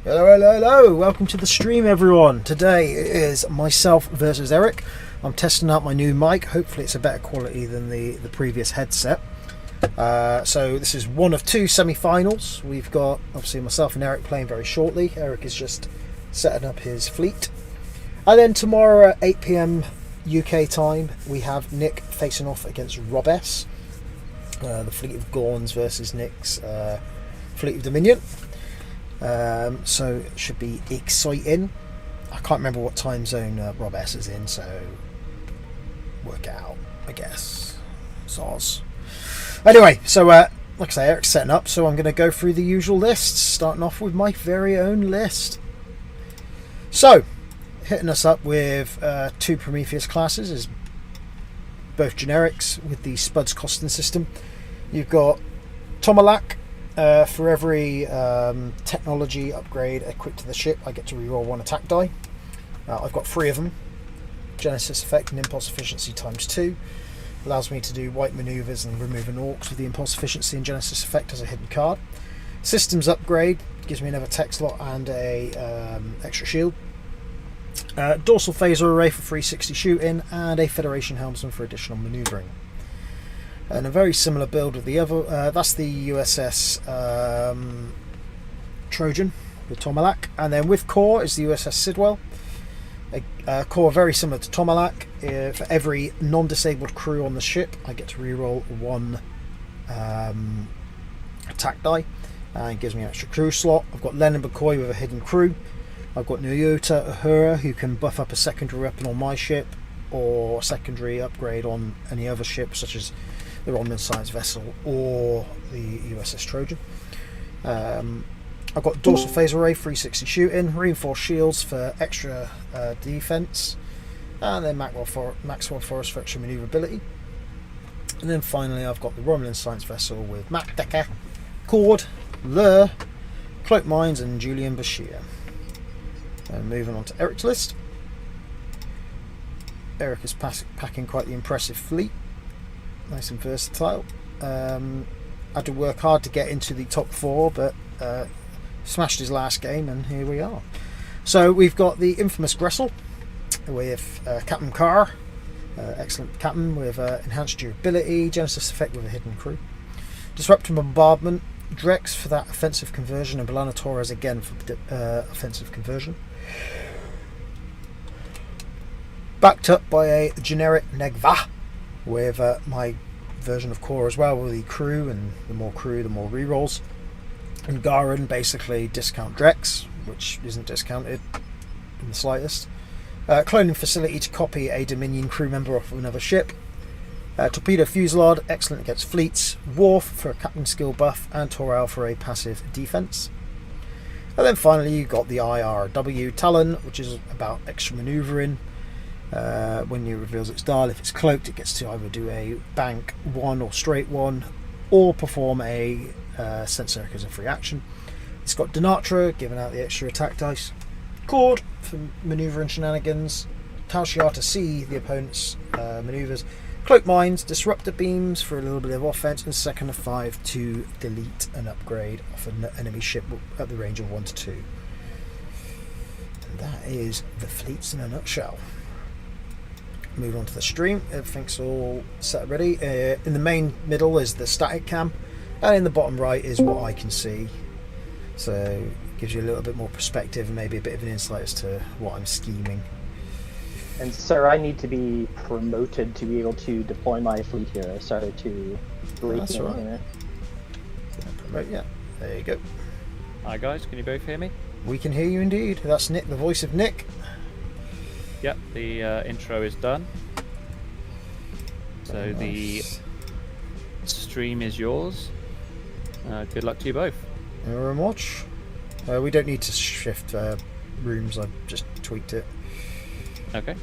Hello, welcome to the stream everyone. Today it is myself versus Erik. I'm testing out my new mic, hopefully it's a better quality than the previous headset. So this is one of two semi-finals. We've got obviously myself and Erik playing very shortly. Erik is just setting up his fleet. And then tomorrow at 8 PM UK time we have Nick facing off against Rob S. The Fleet of Gorns versus Nick's Fleet of Dominion. So it should be exciting. I can't remember what time zone Rob S is in, so work it out, I guess. Soz. Anyway, so like I say, Erik's setting up, so I'm going to go through the usual lists, starting off with my very own list. So, hitting us up with two Prometheus classes is both generics with the Spuds costing system. You've got Tomalak. For every technology upgrade equipped to the ship, I get to reroll one attack die. I've got 3 of them. Genesis effect and impulse efficiency ×2. Allows me to do white maneuvers and remove an orcs with the impulse efficiency and Genesis effect as a hidden card. Systems upgrade gives me another tech slot and a extra shield. Dorsal phaser array for 360 shooting and a Federation helmsman for additional maneuvering. And a very similar build with the other, that's the USS Trojan with Tomalak, and then with core is the USS Sidwell. A core very similar to Tomalak. For every non-disabled crew on the ship, I get to reroll 1 attack die, and it gives me an extra crew slot. I've got Lennon McCoy with a hidden crew. I've got Nyota Uhura, who can buff up a secondary weapon on my ship, or secondary upgrade on any other ship, such as the Romulan Science Vessel or the USS Trojan. I've got Dorsal Phase Array, 360 shooting, Reinforced Shields for extra defense, and then Maxwell Forest for extra maneuverability. And then finally I've got the Romulan Science Vessel with Matt Decker, Cord, Lur, Cloak Mines and Julian Bashir. And moving on to Erik's list. Erik is packing quite the impressive fleet. Nice and versatile. Had to work hard to get into the top 4, but smashed his last game, and here we are. So we've got the infamous Gressel with Captain Carr, excellent captain with enhanced durability, Genesis effect with a hidden crew, Disruptive Bombardment, Drex for that offensive conversion, and Belana Torres again for offensive conversion. Backed up by a generic Negva with my version of core as well, with the crew, and the more crew the more rerolls. And Garen basically discount Drex, which isn't discounted in the slightest. Cloning facility to copy a Dominion crew member off of another ship. Torpedo Fusillade, excellent against fleets. Worf for a captain skill buff, and Torel for a passive defense. And then finally you got the IRW Talon, which is about extra maneuvering. When it reveals its dial, if it's cloaked, it gets to either do a bank 1 or straight 1, or perform a sense circuit as a free action. It's got Denatra, giving out the extra attack dice. Cord for manoeuvring shenanigans. Tal Shiar to see the opponent's manoeuvres. Cloak Mines, Disruptor Beams for a little bit of offense, and second of 5 to delete an upgrade off an enemy ship at the range of 1 to 2. And that is the fleets in a nutshell. Move on to the stream. Everything's all set ready. In the main middle is the static cam, and in the bottom right is what I can see. So it gives you a little bit more perspective and maybe a bit of an insight as to what I'm scheming. And sir, I need to be promoted to be able to deploy my fleet here. I started to break That's in right. here. Promote, yeah. There you go. Hi guys, can you both hear me? We can hear you indeed. That's Nick, the voice of Nick. Yep, the intro is done. So Very nice. The stream is yours. Good luck to you both. Mirror and watch. We don't need to shift rooms, I've just tweaked it. Okay.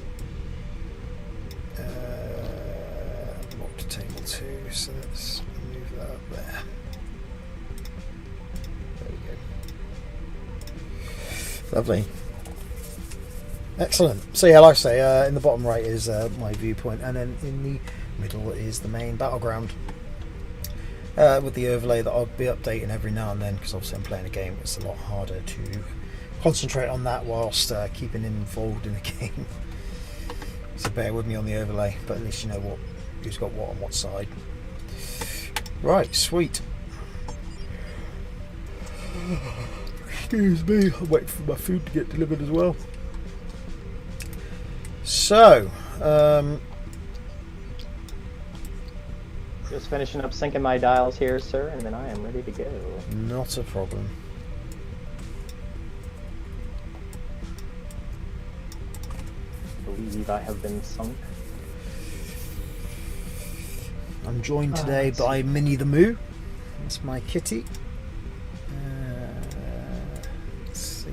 Lock to table 2, so let's move that up there. There we go. Lovely. Excellent. So yeah, like I say, in the bottom right is my viewpoint, and then in the middle is the main battleground. with the overlay that I'll be updating every now and then, because obviously I'm playing a game. It's a lot harder to concentrate on that whilst keeping involved in the game. So bear with me on the overlay, but at least you know who's got what on what side. Right, sweet. Excuse me, I'm waiting for my food to get delivered as well. So, just finishing up syncing my dials here, sir, and then I am ready to go. not a problem. I believe I have been sunk. I'm joined today by Minnie the Moo. That's my kitty. Let's see.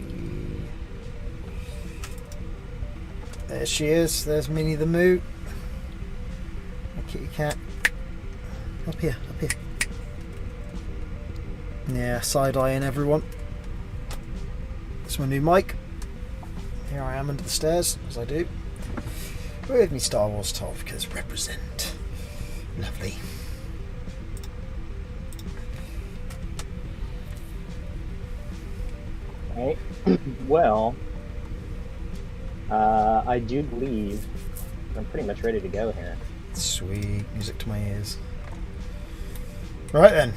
There she is. There's Minnie the Moo. My kitty cat. Up here, up here. Yeah, side-eyeing everyone. That's my new mic. Here I am under the stairs, as I do. With me Star Wars top, because represent. Lovely. Right. Well, I do believe I'm pretty much ready to go here. Sweet. Music to my ears. Right then.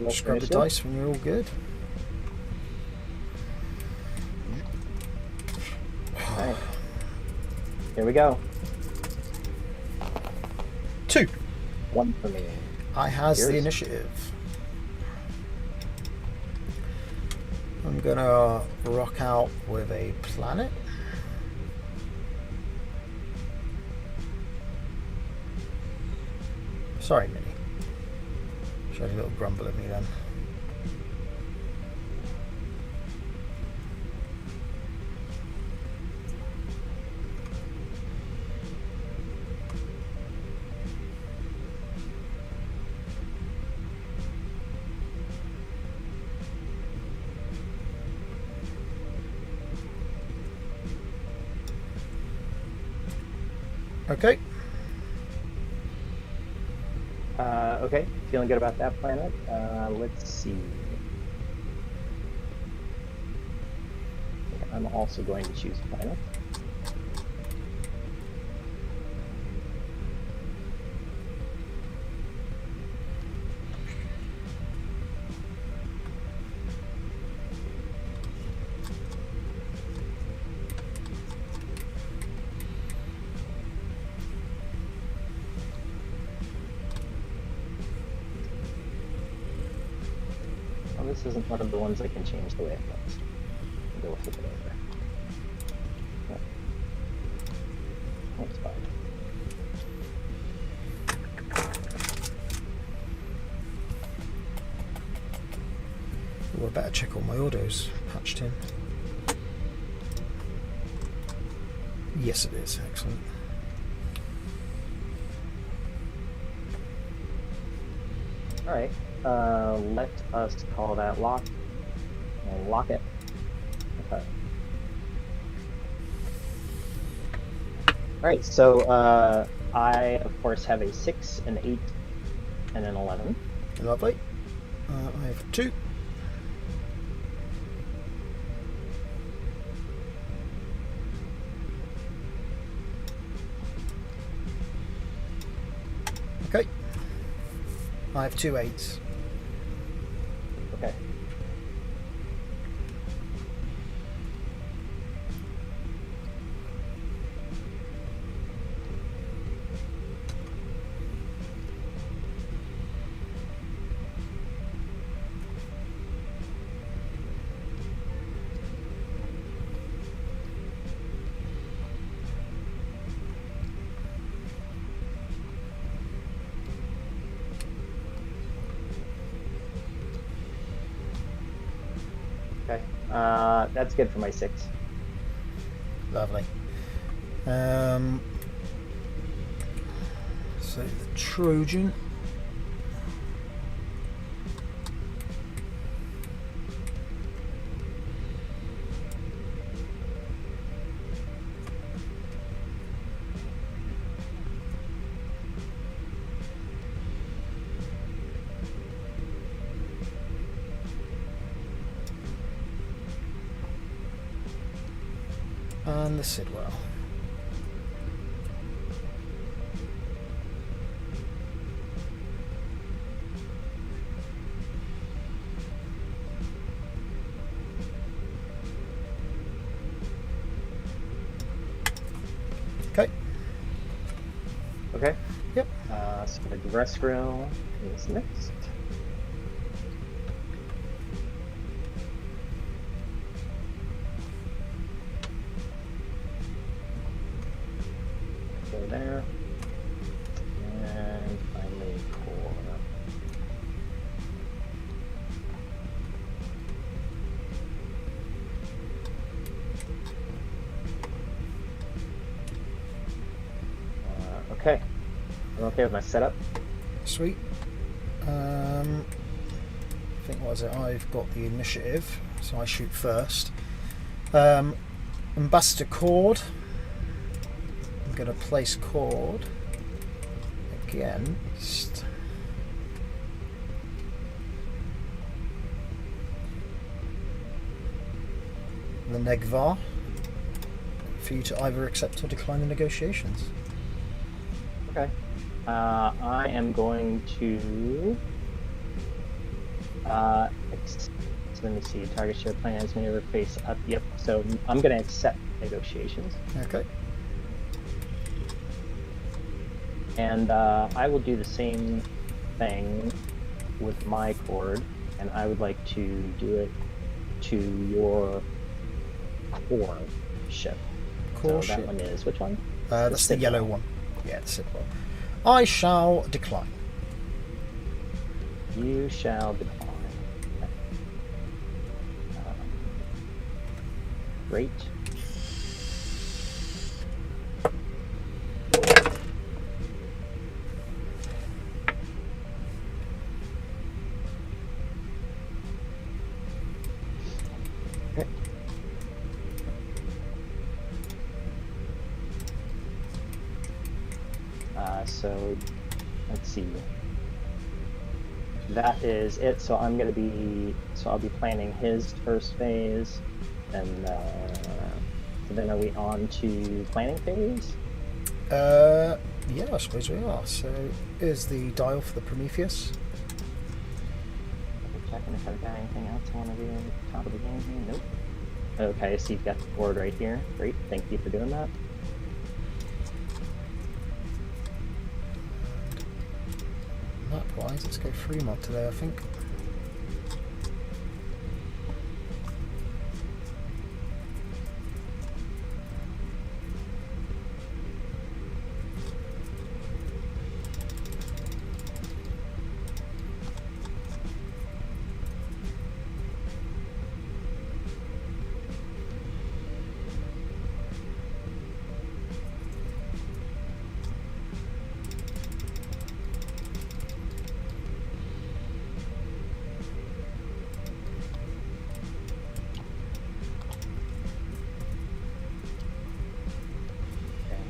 Just grab the dice when you're all good. Alright. Here we go. 2. 1 for me. I has the Yours. initiative. I'm gonna rock out with a planet. Sorry, Minnie. She had a little grumble at me then. Okay. Okay, feeling good about that planet. Let's see. I'm also going to choose a planet. This isn't one of the ones I can change the way it looks. Go flip it over. Yep. That's fine. Oh, I better check all my autos patched in. Yes, it is. Excellent. Alright, let us call that lock and lock it. Okay. Alright, so I of course have a 6, an 8, and an 11. Lovely. I have 2. Okay. I have 2 8s. Okay. Okay. That's good for my 6. Lovely. So the Trojan. And the Sidwell. Okay. Okay. Yep. So the Dress Grill is next. Go there. And finally core. Okay. I'm okay with my setup. Sweet. I think what is it? I've got the initiative, so I shoot first. Ambassador Cord. I'm going to place Cord against the Negvar for you to either accept or decline the negotiations. Okay. I am going to. Let me see. Target share plans, maneuver face up. Yep. So I'm going to accept negotiations. Okay. And I will do the same thing with my cord, and I would like to do it to your core ship. Core so ship. That one is which one? That's the yellow one. Yeah, the Sidwell. I shall decline. You shall decline. Great. Okay. So let's see. That is it. So I'm going to be. So I'll be planning his first phase, and so then are we on to planning phase? Yeah, I suppose we are. So here's the dial for the Prometheus. Checking if I've got anything else I want to do at the top of the game here. Nope. Okay, so you've got the board right here. Great, thank you for doing that. Map-wise, let's go Fremont today, I think.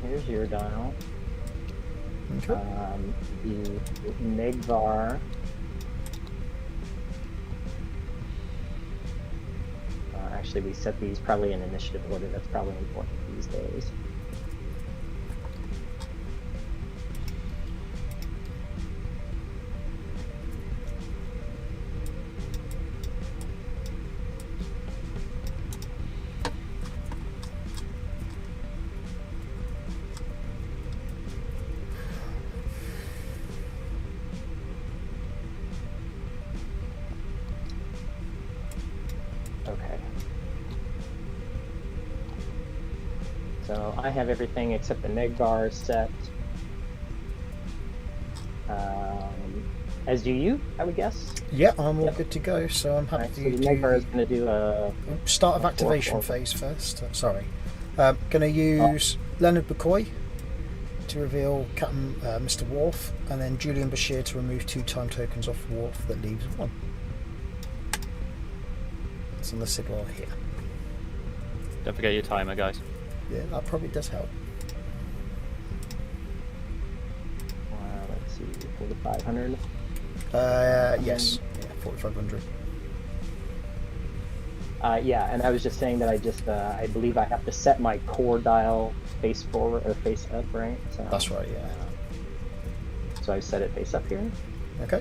Here's your dial. Okay. The Negvar. Actually, we set these probably in initiative order. That's probably important these days. Okay. So I have everything except the Negvar set. As do you, I would guess. Yeah, I'm all Yep. good to go, so I'm happy Right, so to the do Negvar is going to do a. start of a activation 4/4. phase first. Sorry. Going to use Leonard McCoy to reveal Captain Mr. Worf, and then Julian Bashir to remove 2 time tokens off Worf that leaves 1. It's on the Sidwell here. Don't forget your timer, guys. Yeah, that probably does help. Let's see, 4,500. Yes. Yeah, 4,500. Yeah, and I was just saying that I believe I have to set my core dial face forward or face up, right? So, That's right, yeah. so I set it face up here. Okay.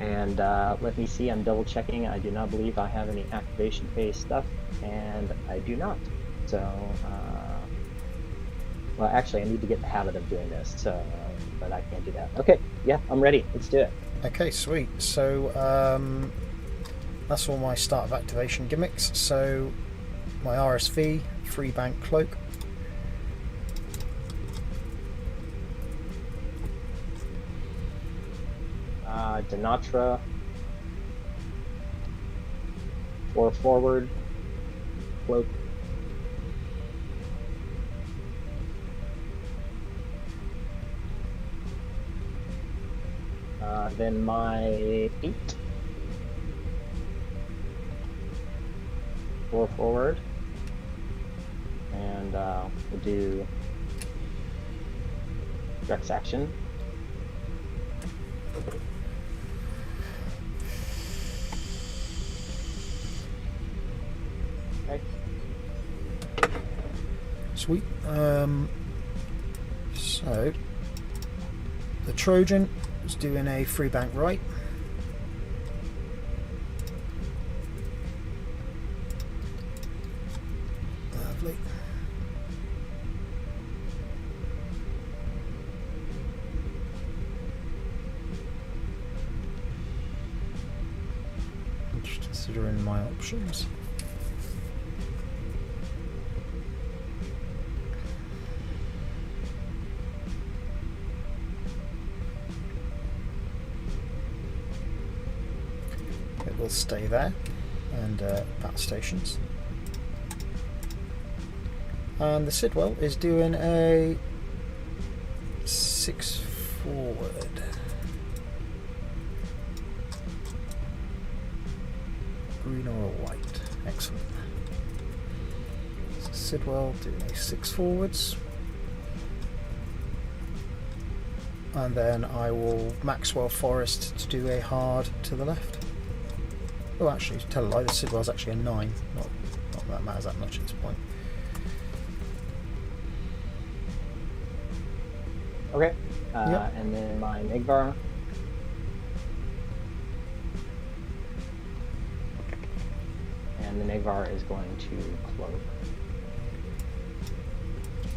And let me see, I'm double checking. I do not believe I have any activation phase stuff, and I do not. So, well, actually, I need to get the habit of doing this, so, but I can't do that. Okay, yeah, I'm ready. Let's do it. Okay, sweet. So that's all my start of activation gimmicks. So my RSV, free bank cloak. Denatra, 4 forward, cloak. Then my 8, 4 forward, and we'll do Rex action. Okay. Sweet. So the Trojan is doing a free bank right. Lovely. I'm just considering my options. It will stay there, and battle stations. And the Sidwell is doing a 6 forward. Green or a white. Excellent. So Sidwell doing a 6 forwards. And then I will Maxwell Forest to do a hard to the left. Oh, actually, to tell a lie, the Sidwell's actually a 9. Not that matters that much at this point. Okay. Yep. And then my Negvar. And the Negvar is going to cloak.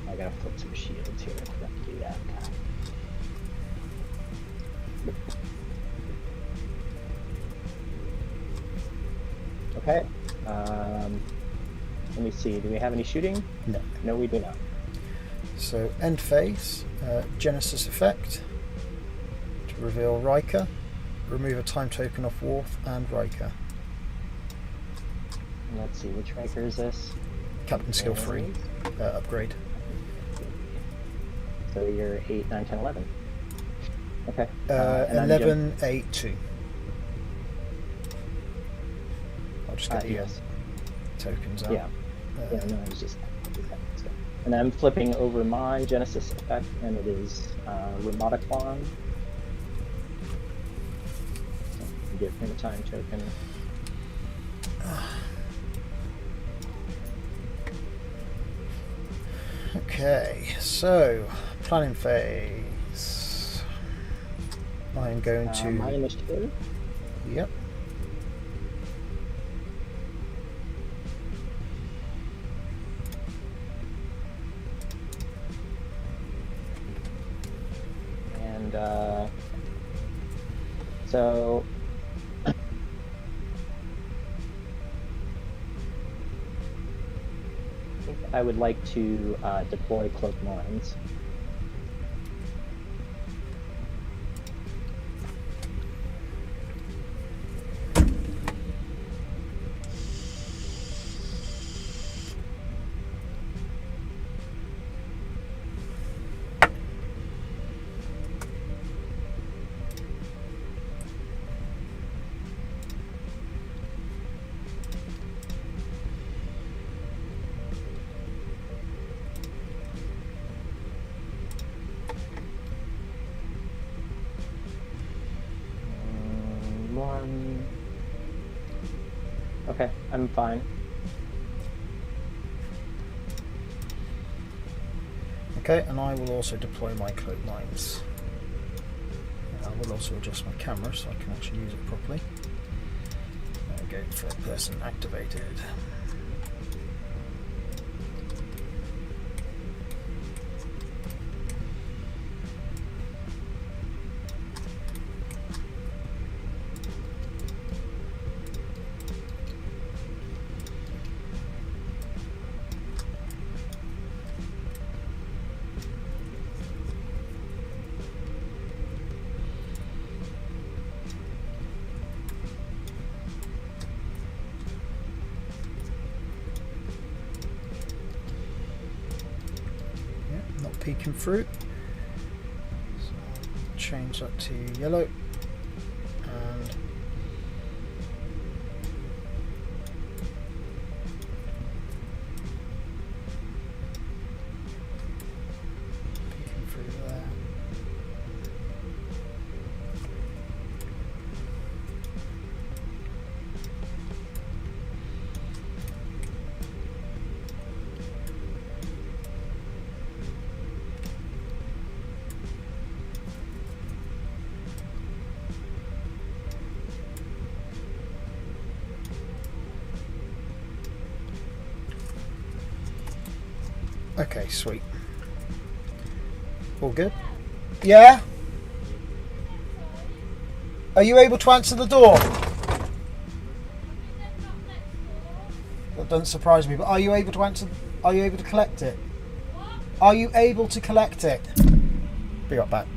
I gotta flip some shields here. I forgot to do that. Okay. Let me see. Do we have any shooting? No. No, we do not. So end phase, Genesis effect to reveal Riker, remove a time token off Worf and Riker. Let's see, which Riker is this? Captain skill 3 upgrade. So you're 8, 9, 10, 11. Okay. 11, 8, 2. I'll just get the yes. tokens out. Yeah. Yeah, no, I was just. And I'm flipping over my Genesis effect, and it is Roboticon. Give him a time token. Okay, so planning phase. I'm going to. My initiative. Yep. And so I think I would like to deploy cloak mines. Okay, I'm fine. Okay, and I will also deploy my cloak lines. I will also adjust my camera so I can actually use it properly. There we go, third person activated. Peeking through. So I'll change that to yellow and peeking through there. Okay, sweet. All good? Yeah? Are you able to answer the door? That doesn't surprise me, but are you able to answer? Are you able to collect it? Are you able to collect it? Be right back.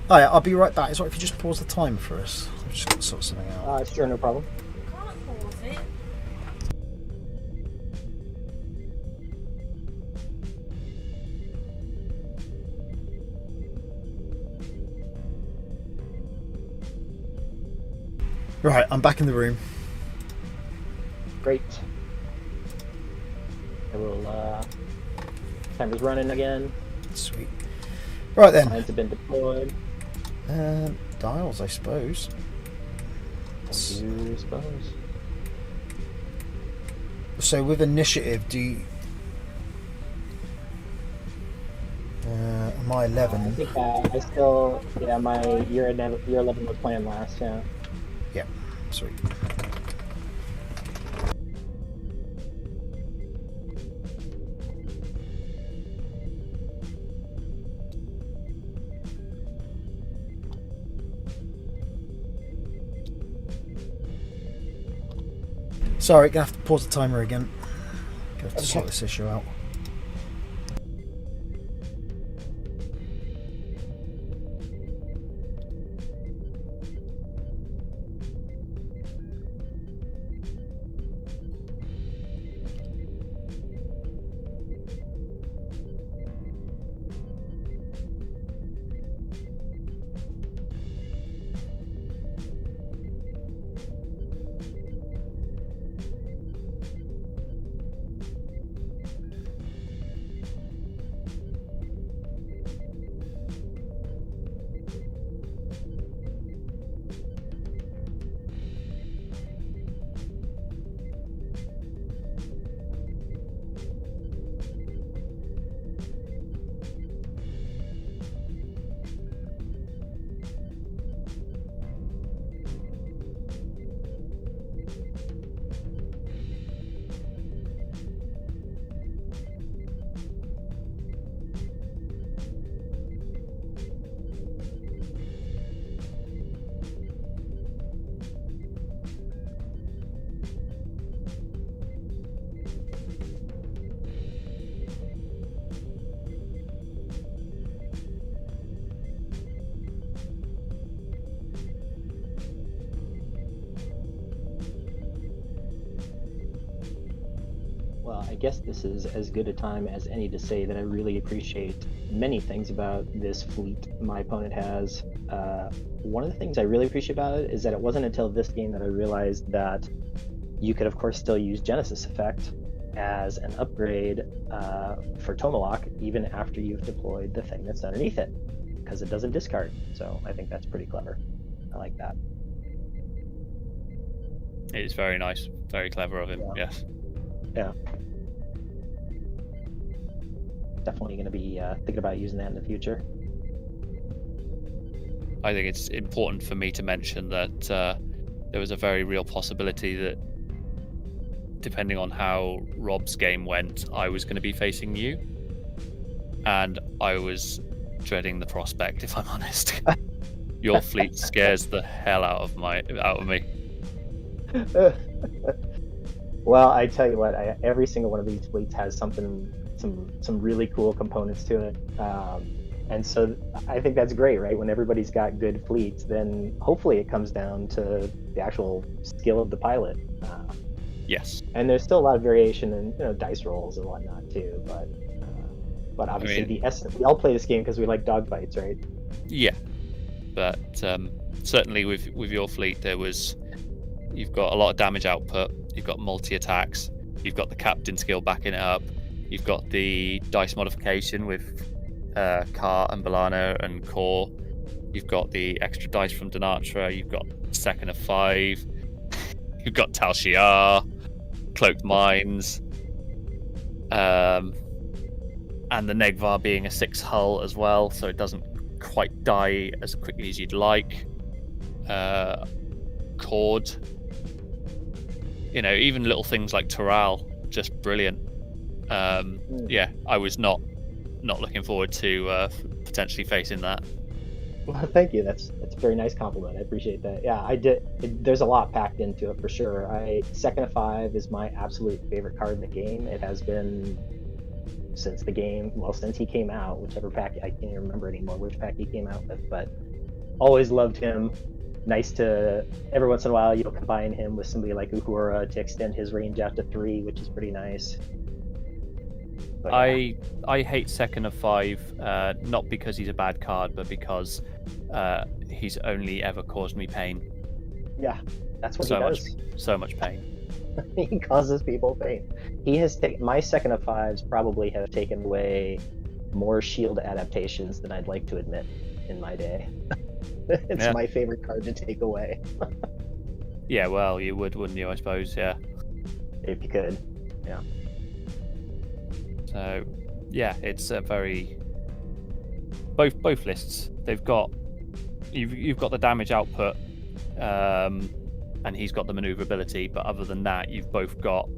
Oh yeah, I'll be right back. It's alright if you just pause the timer for us. I've just got to sort something out. Sure, no problem. Can't pause it. Right, I'm back in the room. Great. I will, timer's running again. Sweet. Right then. Lines have been deployed. Dials, I suppose. I do suppose. So with initiative, do you... am I 11? I think I still, yeah, my year 11 was planned last, yeah. Yeah, sweet. Sorry, gonna have to pause the timer again. Gonna have to sort this issue out. guess this is as good a time as any to say that I really appreciate many things about this fleet my opponent has. One of the things I really appreciate about it is that it wasn't until this game that I realized that you could, of course, still use Genesis Effect as an upgrade for Tomahawk even after you've deployed the thing that's underneath it, because it doesn't discard. So I think that's pretty clever. I like that. It is very nice, very clever of him. Yeah. Yes. Yeah. Definitely going to be thinking about using that in the future. I think it's important for me to mention that there was a very real possibility that, depending on how Rob's game went, I was going to be facing you, and I was dreading the prospect, if I'm honest. Your fleet scares the hell out of me. Well, I tell you what, every single one of these fleets has some really cool components to it, and so I think that's great, right? When everybody's got good fleets, then hopefully it comes down to the actual skill of the pilot. Yes. And there's still a lot of variation in dice rolls and whatnot too, but obviously we all play this game because we like dogfights, right? Yeah, but certainly with your fleet, you've got a lot of damage output, you've got multi-attacks, you've got the captain skill backing it up, you've got the dice modification with Car and Balana and Core, you've got the extra dice from Denatra, you've got second of 5, you've got Tal Shiar, Cloaked Mines, and the Negvar being a 6 hull as well, so it doesn't quite die as quickly as you'd like. Cord, even little things like Toral, just brilliant. Yeah, I was not looking forward to potentially facing that. Well, thank you. That's a very nice compliment. I appreciate that. Yeah, I did. There's a lot packed into it for sure. Second of 5 is my absolute favorite card in the game. It has been since he came out, whichever pack, I can't even remember anymore which pack he came out with, but always loved him. Nice to, every once in a while, you'll combine him with somebody like Uhura to extend his range out to 3, which is pretty nice. But, yeah. I hate second of 5, not because he's a bad card, but because he's only ever caused me pain. Yeah, that's what he does. So much pain. He causes people pain. He has taken, my second of 5s probably have taken away more shield adaptations than I'd like to admit in my day. It's my favorite card to take away. Yeah, well, you would, wouldn't you? I suppose, yeah. If you could, yeah. So, yeah, it's a very both lists. They've got you've got the damage output, and he's got the maneuverability. But other than that, you've both got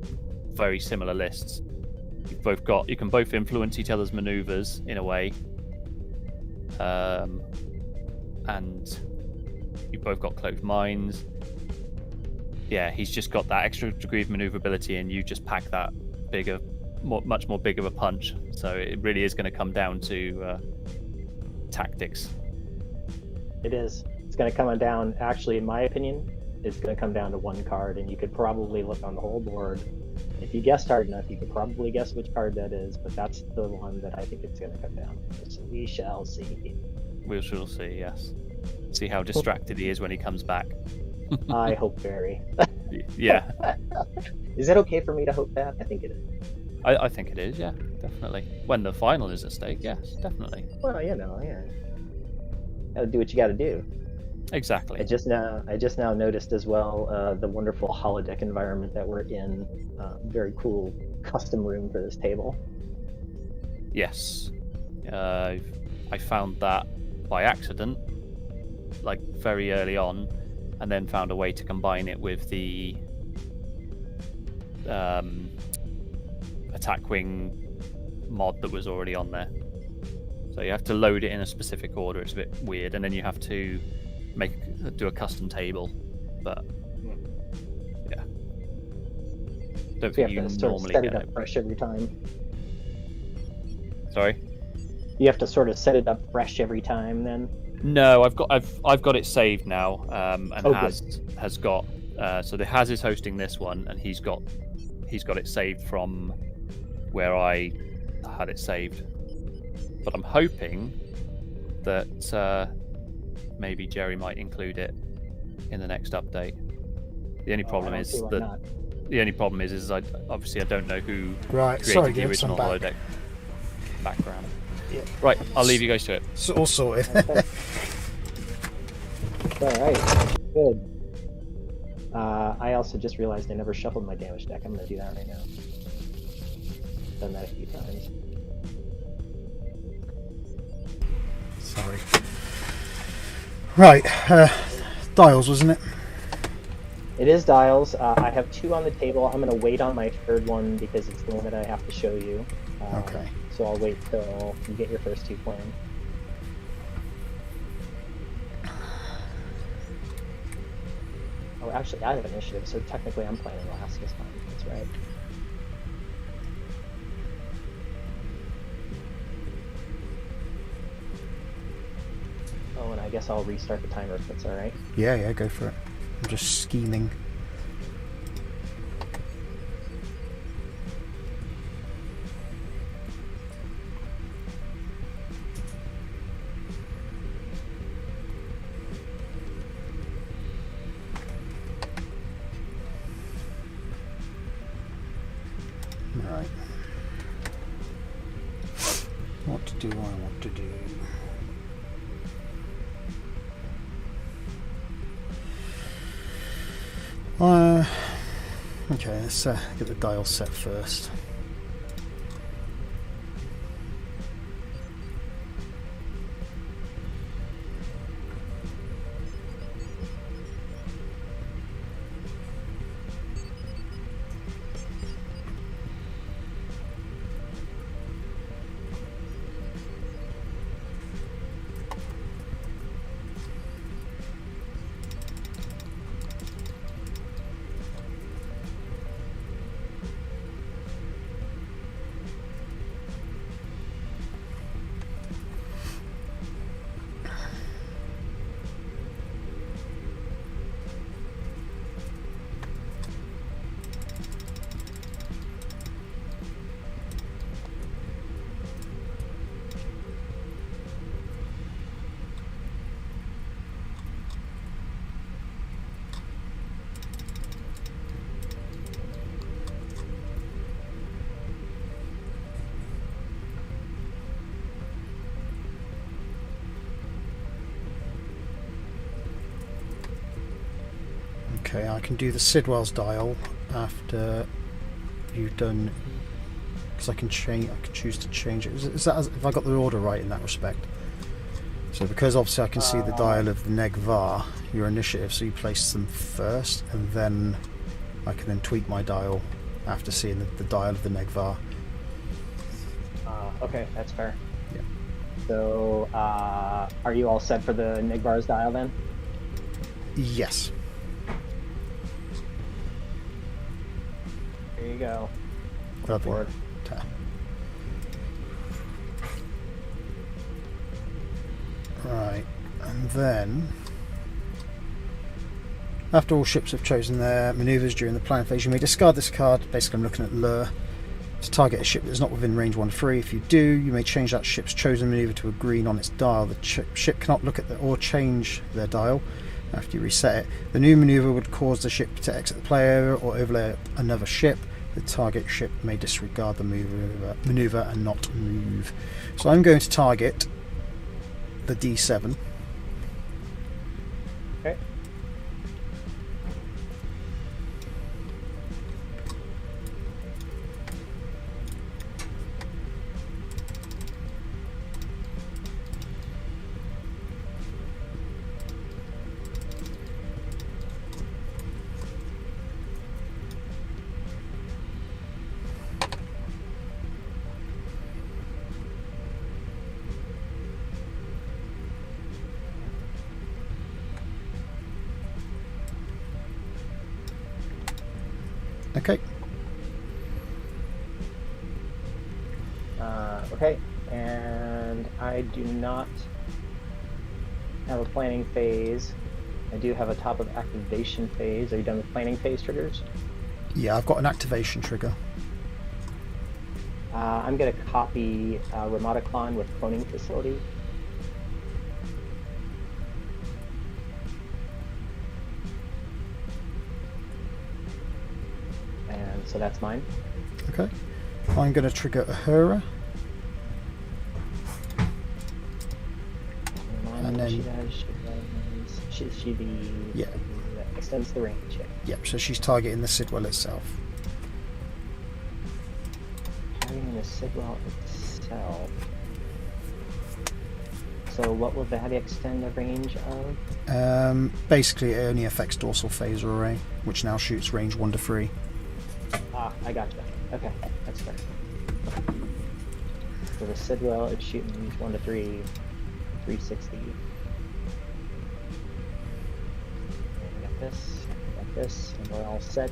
very similar lists. You can both influence each other's maneuvers in a way. And you've both got Cloaked Mines. Yeah, he's just got that extra degree of maneuverability, and you just pack that much more big of a punch. So it really is going to come down to tactics. It is. It's going to come down, actually, in my opinion, it's going to come down to one card, and you could probably look on the whole board. If you guessed hard enough, you could probably guess which card that is, but that's the one that I think it's going to come down to. So we shall see. We shall see, yes. See how distracted he is when he comes back. I hope very. Yeah. Is it okay for me to hope that? I think it is. I think it is, yeah, definitely. When the final is at stake, yes, definitely. Well, yeah. Gotta do what you gotta do. Exactly. I just now noticed as well the wonderful holodeck environment that we're in. Very cool custom room for this table. Yes. I found that by accident, like very early on, and then found a way to combine it with the attack wing mod that was already on there. So you have to load it in a specific order. It's a bit weird, and then you have to do a custom table. But yeah, don't think you normally set get it up fresh every time. Sorry. You have to sort of set it up fresh every time, then. No, I've got it saved now, and has got. So the Haz is hosting this one, and he's got it saved from where I had it saved. But I'm hoping that maybe Jerry might include it in the next update. The only problem I don't is see why that not. the only problem is I don't know who Right, created sorry, the Gibbs, I'm original back. holodeck background. Yeah. Right, I'll leave you guys to it. It's all sorted. Okay. Alright, good. I also just realized I never shuffled my damage deck. I'm going to do that right now. Done that a few times. Sorry. Right, dials, wasn't it? It is dials. I have 2 on the table. I'm going to wait on my 3rd one because it's the one that I have to show you. Okay. So I'll wait till you get your first 2 playing. Oh, actually, I have initiative, so technically I'm playing last this time. That's right. Oh, and I guess I'll restart the timer if that's alright. Yeah, go for it. I'm just scheming. Right. What do I want to do? Okay, let's get the dial set first. Okay, I can do the Sidwell's dial after you've done, because I can change. I can choose to change it. Is that have I got the order right in that respect? So because obviously I can see the dial of the Negvar, your initiative, so you place them first, and then I can then tweak my dial after seeing the dial of the Negvar. Okay, that's fair. Yeah. So, are you all set for the Nigvar's dial then? Yes. Here you go. Lovely. Forward. Right, and then after all ships have chosen their manoeuvres during the plan phase, you may discard this card. Basically, I'm looking at lure to target a ship that is not within range 1-3. If you do, you may change that ship's chosen manoeuvre to a green on its dial. The ship cannot look at or change their dial after you reset it. The new manoeuvre would cause the ship to exit the play area or overlay another ship. The target ship may disregard the manoeuvre and not move. So I'm going to target the D7. Okay. Okay. Okay, and I do not have a planning phase. I do have a top of activation phase. Are you done with planning phase triggers? Yeah, I've got an activation trigger. I'm going to copy Ramataclon with cloning facility. And so that's mine. Okay. I'm going to trigger Uhura. And then she the yeah. that extends the range. Yeah. Yep. So she's targeting the Sidwell itself. Targeting the Sidwell itself. So what will that extend the range of? Basically, it only affects dorsal phaser array, which now shoots range 1 to 3. Ah, I gotcha. Okay, that's fair. So the Sidwell is shooting range 1 to 3, 360. And we got this, and we're all set.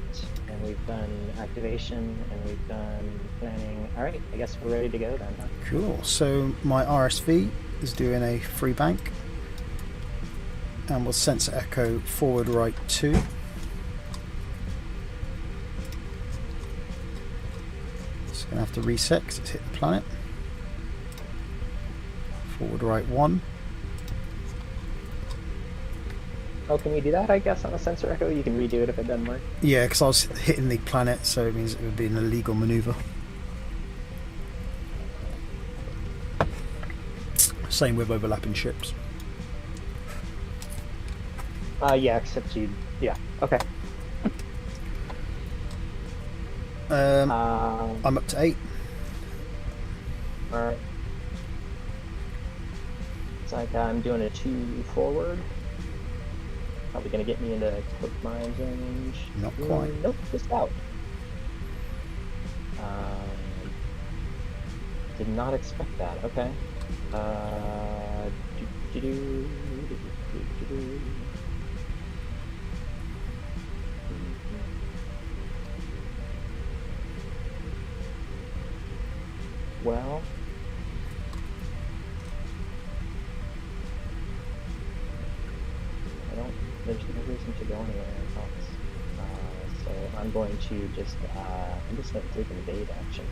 And we've done activation, and we've done planning. All right, I guess we're ready to go then. Huh? Cool. So my RSV is doing a free bank, and we'll sensor echo forward right 2. It's going to have to reset because it's hit the planet. Forward right 1. Oh, can you do that, I guess, on a sensor echo? You can redo it if it doesn't work. Yeah, because I was hitting the planet, so it means it would be an illegal maneuver. Same with overlapping ships. Yeah, except you... Yeah, okay. I'm up to 8. Alright. It's like I'm doing a 2 forward. Probably gonna get me into quick minds range. Not quite. Nope, just out. Did not expect that. Okay. Well, there's no reason to go anywhere else. So I'm going to just, I'm just going to take an evade action.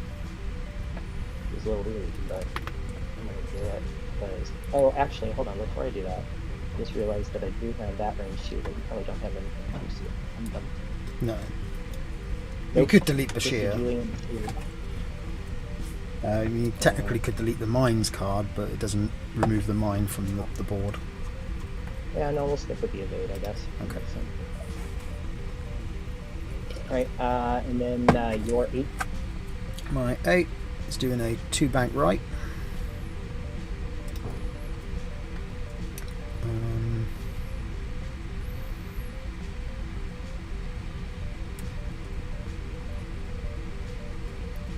It's a little weird, but I'm going to do it because, oh, actually, hold on, before I do that, I just realized that I do have that range too, but you probably don't have anything to see. I'm done. No. Nope. You could delete Bashir. You technically could delete the mines card, but it doesn't remove the mine from the board. Yeah, no, we'll stick with the evade, I guess. Okay. Alright, and then your 8. My 8 is doing a 2 bank right.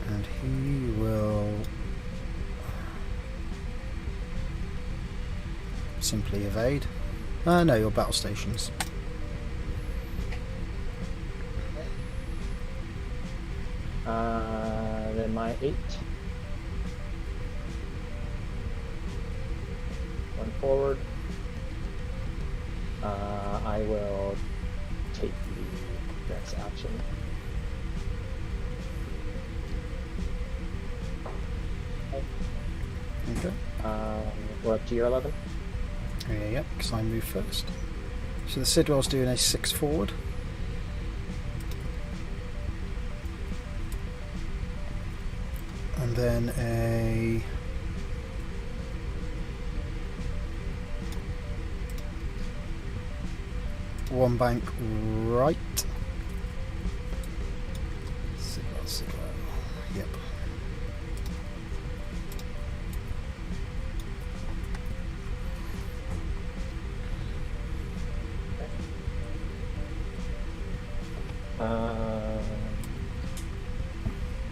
And he will simply evade. No, your battle stations. Then my 8. 1 forward. I will take the next action. Okay. We're up to your 11. Yeah, because I move first. So the Sidwell's doing a 6 forward. And then a one bank right. Sidwell. Yep.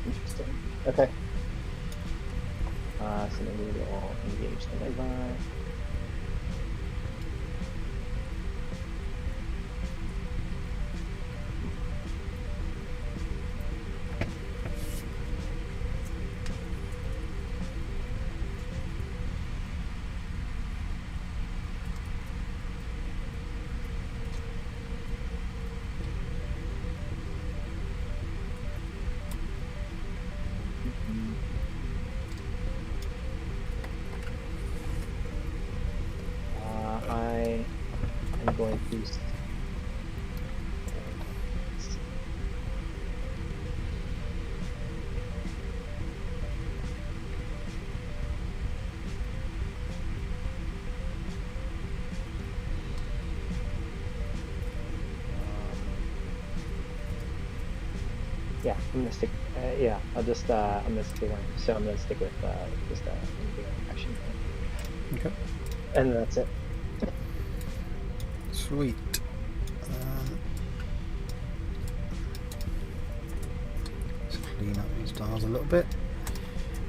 Interesting. Okay. So then we will engage the Levi. going to. Yeah, I'm gonna stick. Yeah, I'll just. I'm gonna stick one. So I'm gonna stick with just action. Okay. And that's it. Sweet. Let's clean up these dials a little bit.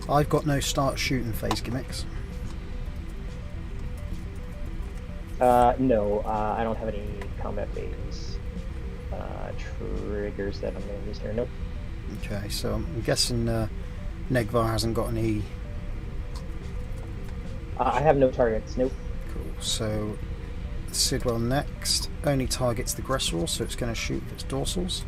I've got no start shooting phase gimmicks. No, I don't have any combat phase triggers that I'm going to use here. Nope. Okay, so I'm guessing Negvar hasn't got any. I have no targets. Nope. Cool. So Sidwell next only targets the Gressorol, so it's going to shoot with its dorsals.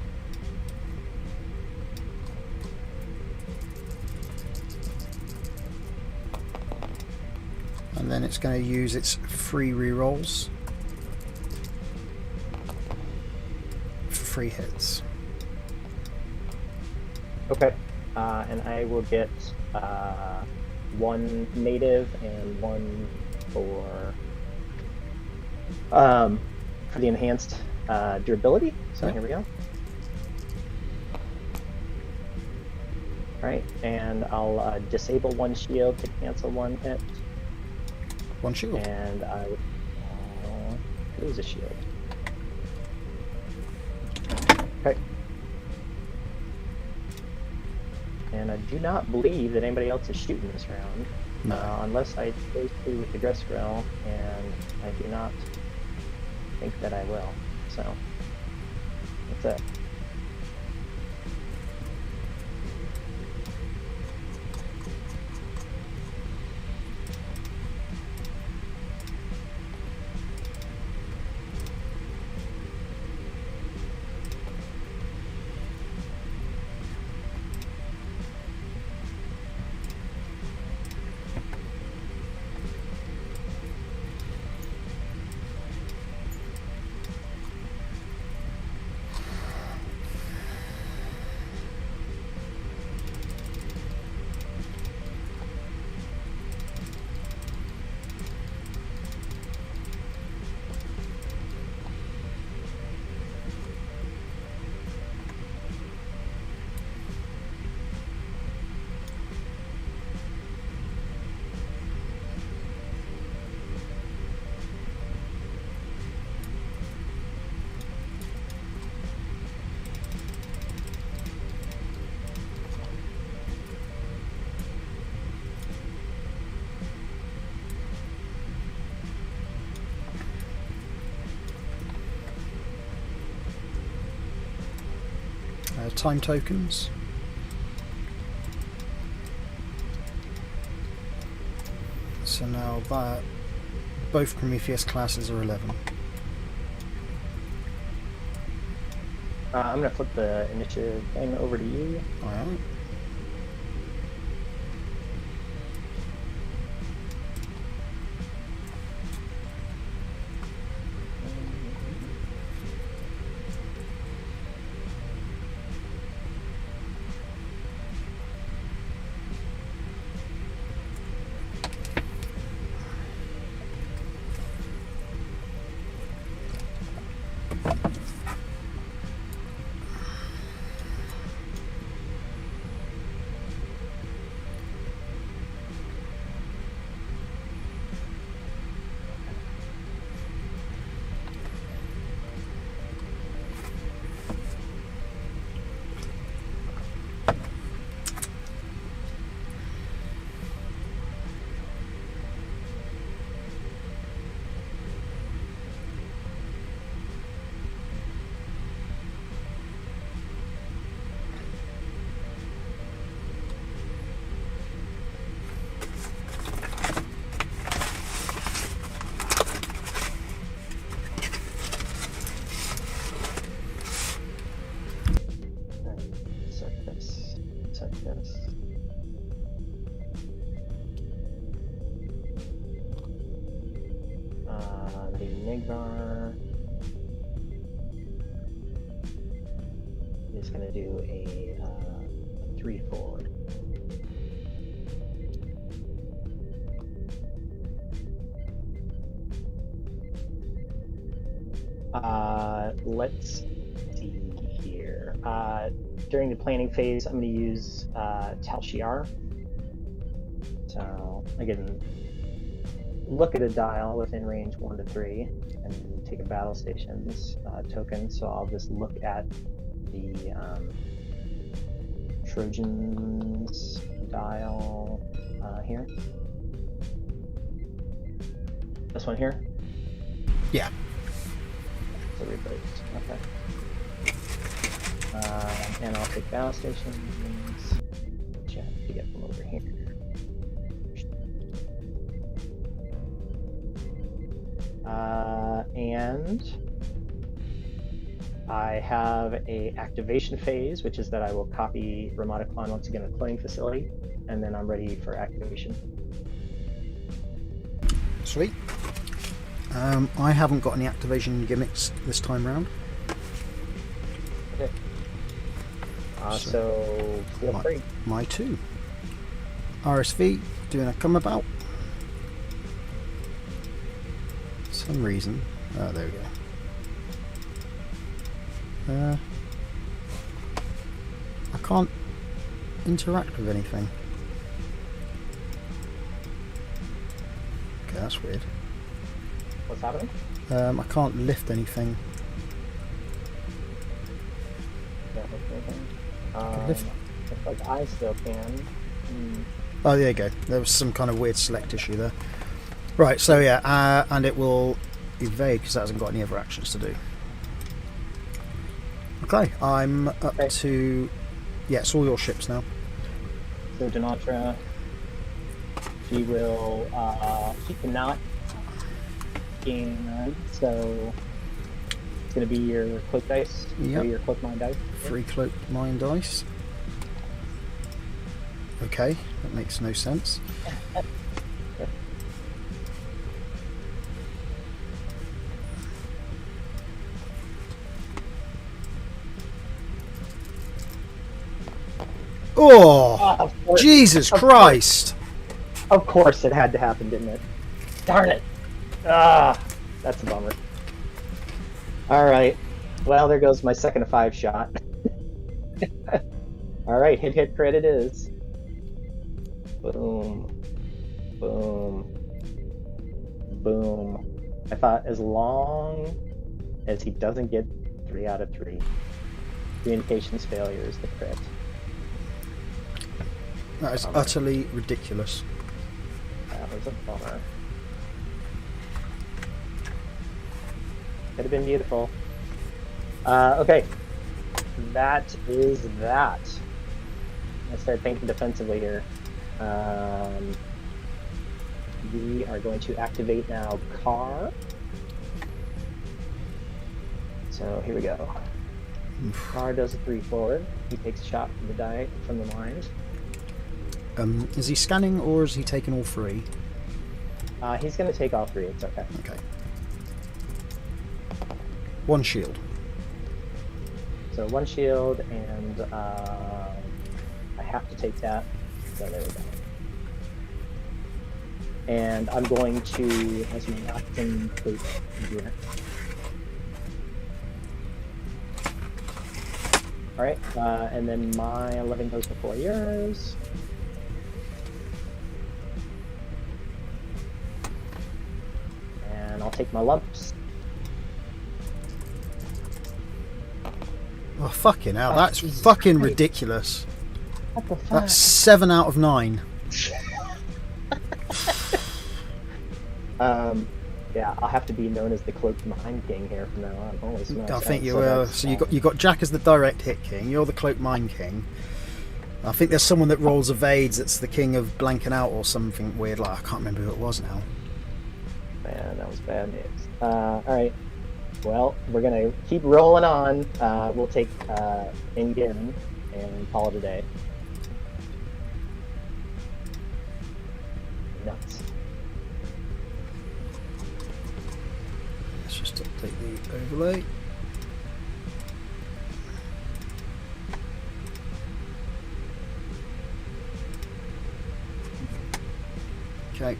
And then it's going to use its free rerolls for 3 hits. Okay. And I will get 1 native and 1 for the enhanced durability. So Yep. Here we go. Alright, and I'll disable 1 shield to cancel 1 hit. 1 shield. And I would lose a shield. Okay. And I do not believe that anybody else is shooting this round. No. Unless I go through with the Gressgrel, and I do not think that I will. So, that's it. Time tokens. So now that both Prometheus classes are 11. I'm going to flip the initiative thing over to you. Alright. The Negvar is going to do a 3 forward. Let's see here. During the planning phase, I'm going to use Talshiar. So I can look at a dial within range 1 to 3 and take a battle stations token. So I'll just look at the Trojans dial here. This one here? Yeah. So replaced. Okay. And I'll take battle stations. Which I have to get from over here. And I have a activation phase, which is that I will copy Ramadaclon once again at the cloning facility, and then I'm ready for activation. Sweet. I haven't got any activation gimmicks this time round. Okay. So feel free. My two. RSV doing a come about. For some reason. Oh, there we go. I can't interact with anything. Okay, that's weird. What's happening? I can't lift anything. Can't lift anything. Lift. Looks like I still can. Oh, there you go. There was some kind of weird select issue there. Right, so yeah, and it will evade because that hasn't got any other actions to do. Okay, I'm up to... Yeah, it's all your ships now. So Denatra, she will, she cannot gain none, so it's going to be your cloak dice, Yep. or your cloak mine dice. Free cloak mine dice. Okay, that makes no sense. Oh, Jesus Christ! Of course it had to happen, didn't it? Darn it! Ah, that's a bummer. Alright, well there goes my second of 5 shot. Alright, hit crit it is. Boom. Boom. Boom. I thought as long as he doesn't get 3 out of 3. Communications failure is the crit. That is utterly ridiculous. That was a bummer. Could have been beautiful. Okay. That is that. Let's start thinking defensively here. We are going to activate now Car. So here we go. Car does a 3 forward. He takes a shot from the die from the lines. Is he scanning or is he taking all 3? He's going to take all 3. It's okay. Okay. 1 shield. So 1 shield, and I have to take that. So there we go. And I'm going to, as we knock him here. Alright, and then my 11 goes before yours. And I'll take my lumps. Oh, fucking hell, that's fucking ridiculous. What the fuck? That's 7 out of 9. Yeah, I'll have to be known as the Cloaked Mine King here from now on. Holy smokes. I think you So will. that's, So you got Jack as the direct hit king. You're the cloak mine king. I think there's someone that rolls evades that's the king of blanking out or something weird. Like I can't remember who it was now. Man, that was bad news. Alright. Well, we're gonna keep rolling on. We'll take in-game and call it a day. Nuts. Let's just update the overlay. Okay.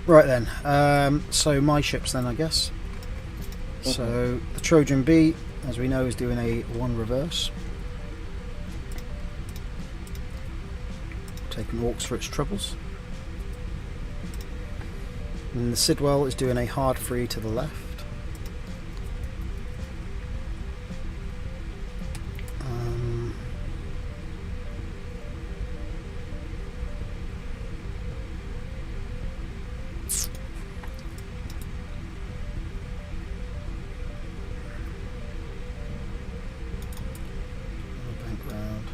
Right then. So my ships then, I guess. So the Trojan B, as we know, is doing a 1 reverse. Taking orcs for its troubles. And the Sidwell is doing a hard 3 to the left. Bank round.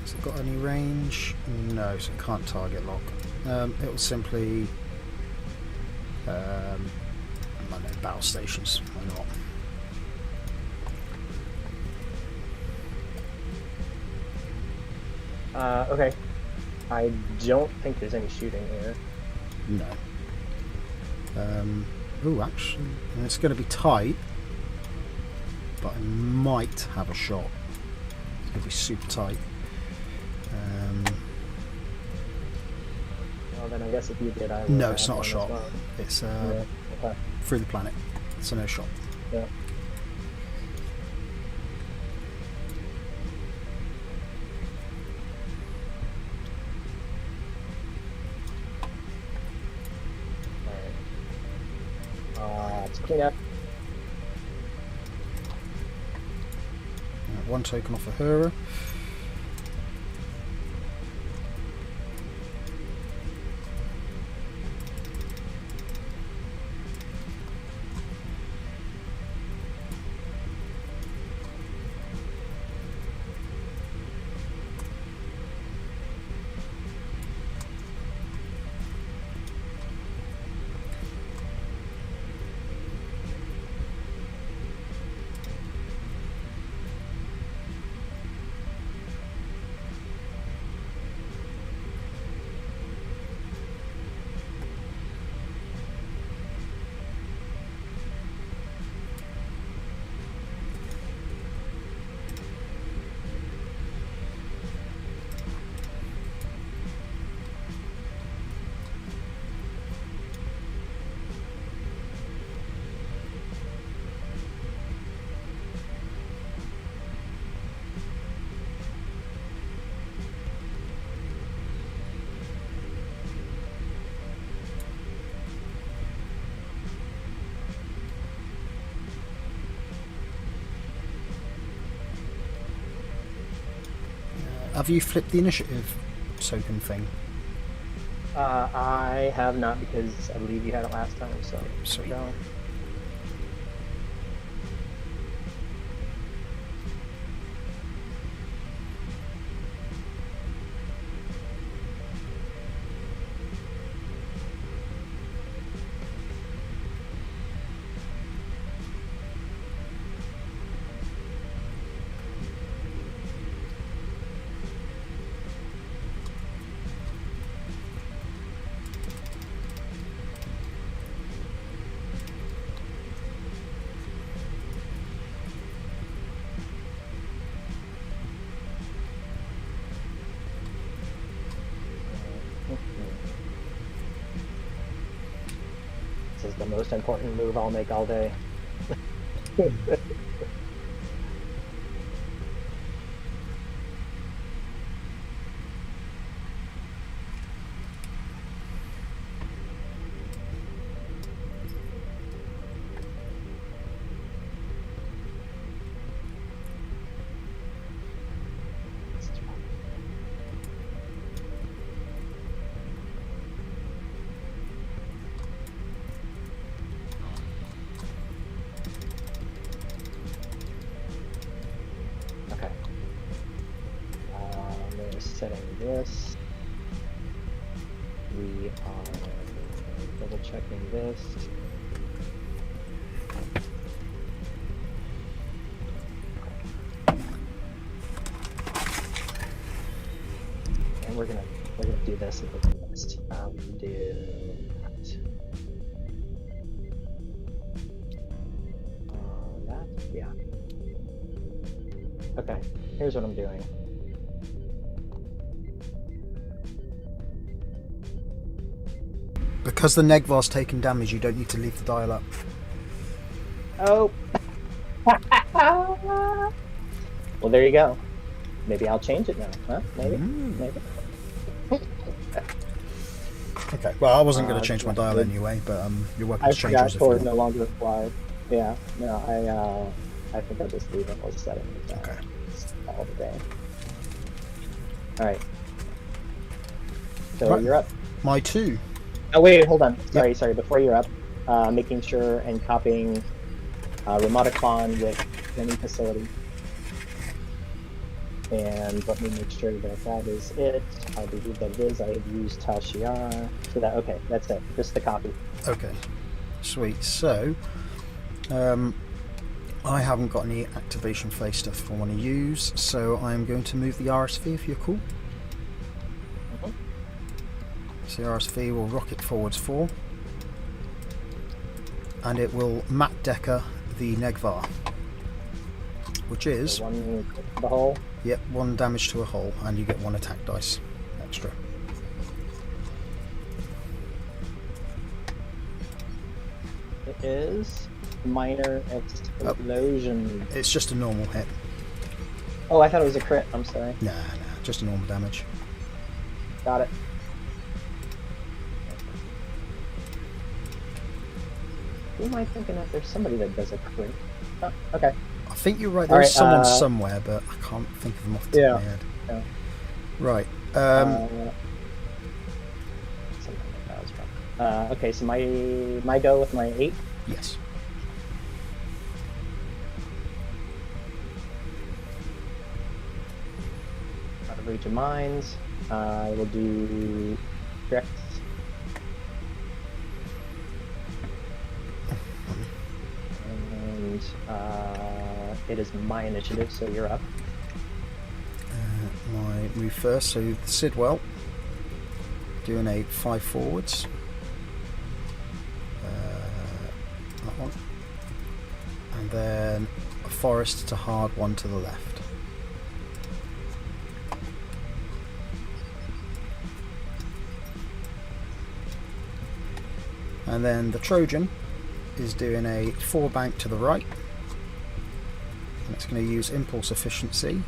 Has it got any range? No, so it can't target lock. It will simply I don't know, battle stations, why not? Okay. I don't think there's any shooting here. No. Oh, actually, it's going to be tight, but I might have a shot. It's going to be super tight. Well, then I guess if you did, I would. No, it's not a one as shot. well. It's Yeah. Okay. through the planet. It's a no shot. Yeah. Let's clean up. One token off a Hera. Have you flipped the initiative token thing? I have not, because I believe you had it last time, so Sweet. go. This is the most important move I'll make all day. Okay. We're setting this. We are double checking this. And we're gonna do this at the next. Do that. Yeah. Okay. Here's what I'm doing. Because the Negvar's taken damage, you don't need to leave the dial up. Oh. Well, there you go. Maybe I'll change it now, huh? Maybe. Maybe. Okay. Well, I wasn't going to change my dial anyway, but your weapons I changes forgot if you Cord want. no longer applied. Yeah. No, I think I'll just leave it. We'll set it with that. Okay. All the day. All right. So Right. you're up. My 2. Oh wait, hold on. Sorry. Before you're up, making sure and copying Remoticon with any facility. And let me make sure that that is it. I believe that it is. I have used Tashiar for that. Okay, that's it. Just the copy. Okay. Sweet. So, I haven't got any activation phase stuff I want to use, so I'm going to move the RSV if you're cool. So the RSV will rocket forwards 4, and it will Matt Decker the Negvar, which is So one to the hole. Yep, 1 damage to a hull, and you get 1 attack dice extra. It is minor explosion. It's just a normal hit. Oh, I thought it was a crit. I'm sorry. Nah, just a normal damage. Got it. Who am I thinking of? There's somebody that does a crit. Oh, okay. I think you're right. All There's right, someone somewhere, but I can't think of them off the top of my head. Yeah. Right. Something like that was wrong. Okay, so my go with my 8. Yes. Out of reach of mines. I will do tricks. And it is my initiative, so you're up. My move first, so Sidwell doing a 5 forwards. That one. And then a forest to hard 1 to the left. And then the Trojan is doing a 4 bank to the right. And it's going to use impulse efficiency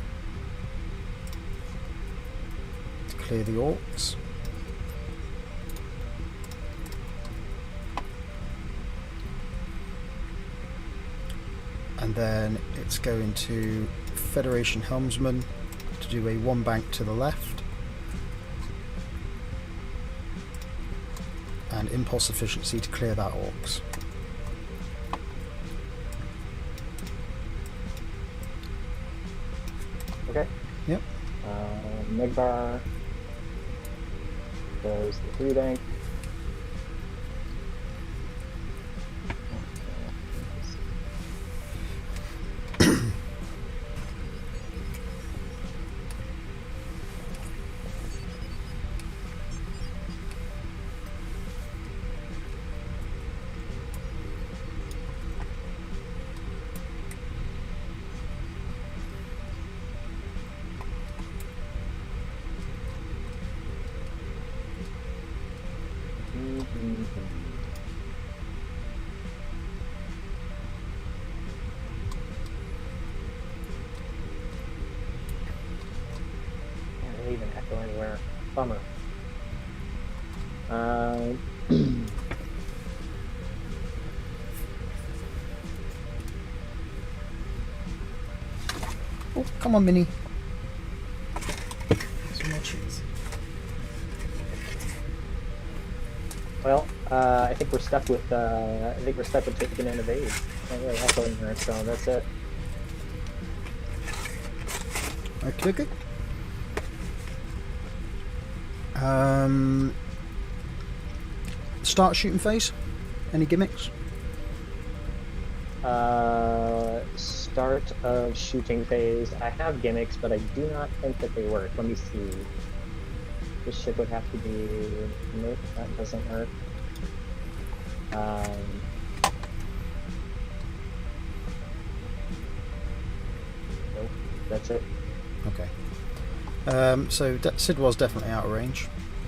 to clear the orcs. And then it's going to Federation Helmsman to do a 1 bank to the left. And impulse efficiency to clear that orcs. Okay. Yep. Migbar does the 3 bank. Can't even echo anywhere. Bummer. Oh, come on, Minnie. Some more cheese. Well, I think we're stuck with taking an evade. Can't really echo in here, so that's it. Okay. Start shooting phase. Any gimmicks? Start of shooting phase. I have gimmicks, but I do not think that they work. Let me see. This ship would have to be... Nope, that doesn't work. Nope, that's it. Okay. So Sidwell's definitely out of range,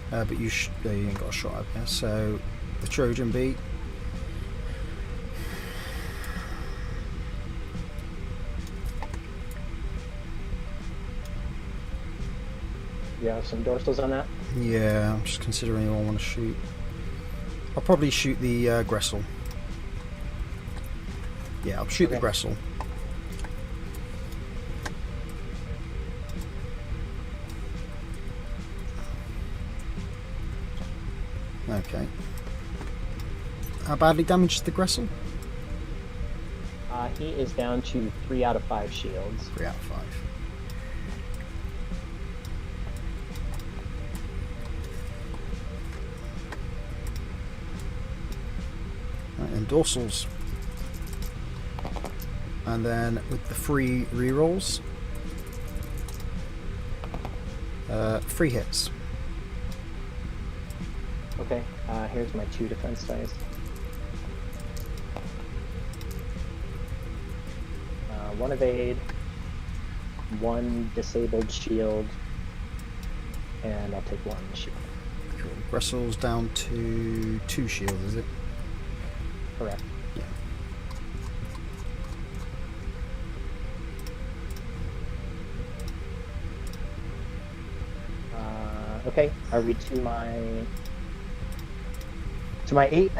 but you ain't got a shot up there. So the Trojan be. You have some dorsals on that? Yeah, I'm just considering who I want to shoot. I'll probably shoot the Gressel. Yeah, I'll shoot the Gressel. Okay. How badly damaged is the Gressel? He is down to 3 out of 5 shields. 3 out of 5. Right, and dorsals. And then with the free rerolls, 3 hits. Okay, here's my 2 defense dice. 1 evade, 1 disabled shield, and I'll take 1 shield. Cool. Gressel's down to 2 shields, is it? Correct. Yeah. Okay, are we to my 8?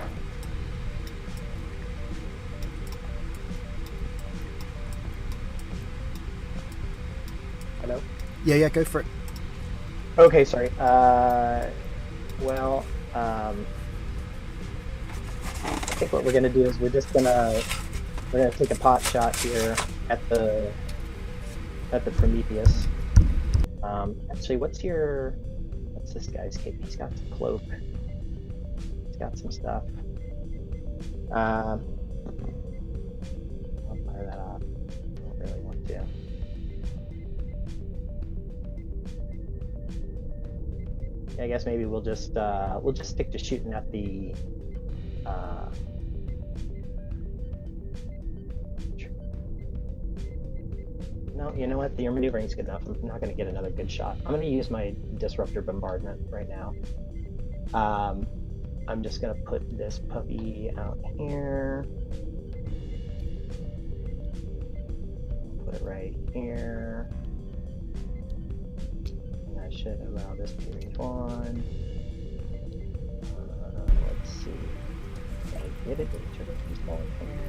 Hello? Yeah, go for it. Okay, sorry. Well, I think what we're gonna do is we're gonna take a pot shot here at the Prometheus. Actually, what's this guy's cape? He's got the cloak. He's got some stuff. I'll fire that off. I don't really want to. I guess maybe we'll just stick to shooting at the no, you know what? The maneuvering's good enough. I'm not going to get another good shot. I'm going to use my disruptor bombardment right now. I'm just going to put this puppy out here. Put it right here. Should allow this to be on. Let's see. I did it. Should have just fallen here.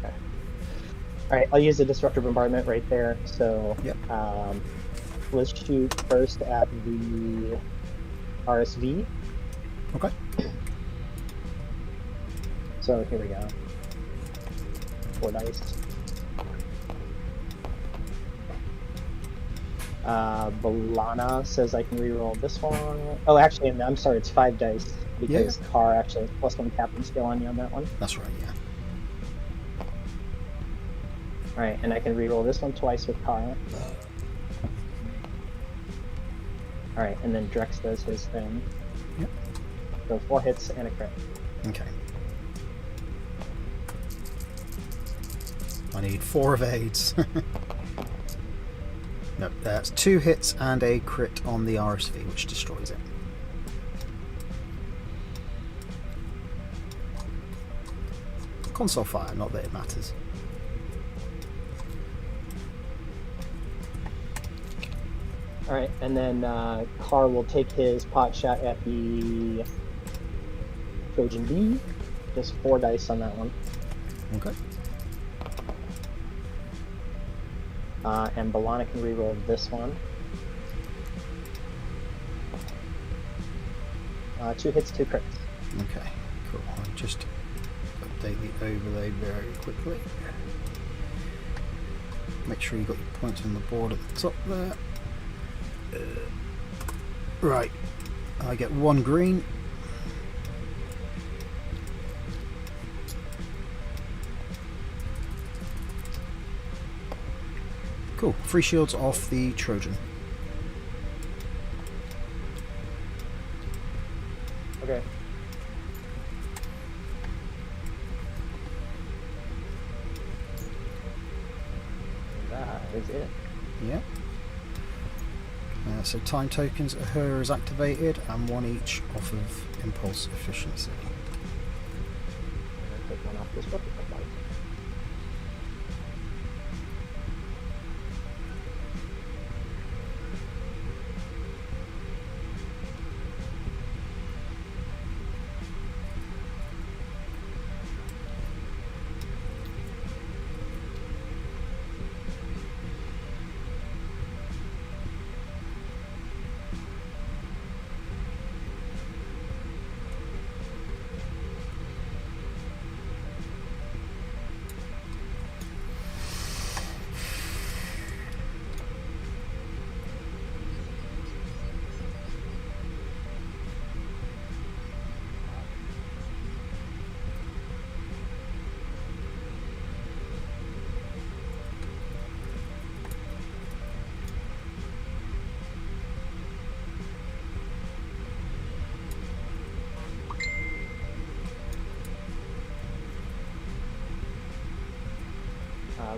Okay. All right. I'll use the disruptor bombardment right there. So, yep. Let's shoot first at the RSV. Okay. So here we go. 4 dice. Balana says I can reroll this one. Oh, actually, I'm sorry, it's 5 dice because Car actually has +1 captain skill on you on that one. That's right, yeah. All right, and I can reroll this one twice with Car. All right, and then Drex does his thing. Yep. So 4 hits and a crit. Okay. I need 4 evades. Nope, that's 2 hits and a crit on the RSV, which destroys it. Console fire, not that it matters. Alright, and then Car will take his pot shot at the Trojan B. Just 4 dice on that one. Okay. And Balana can reroll this one. 2 hits, 2 crits. Okay, cool. I'll just update the overlay very quickly. Make sure you got your points on the board at the top there. Right, I get 1 green. Cool, 3 shields off the Trojan. Okay. is it. Yeah. So time tokens, her is activated, and one each off of impulse efficiency. Take one off this book.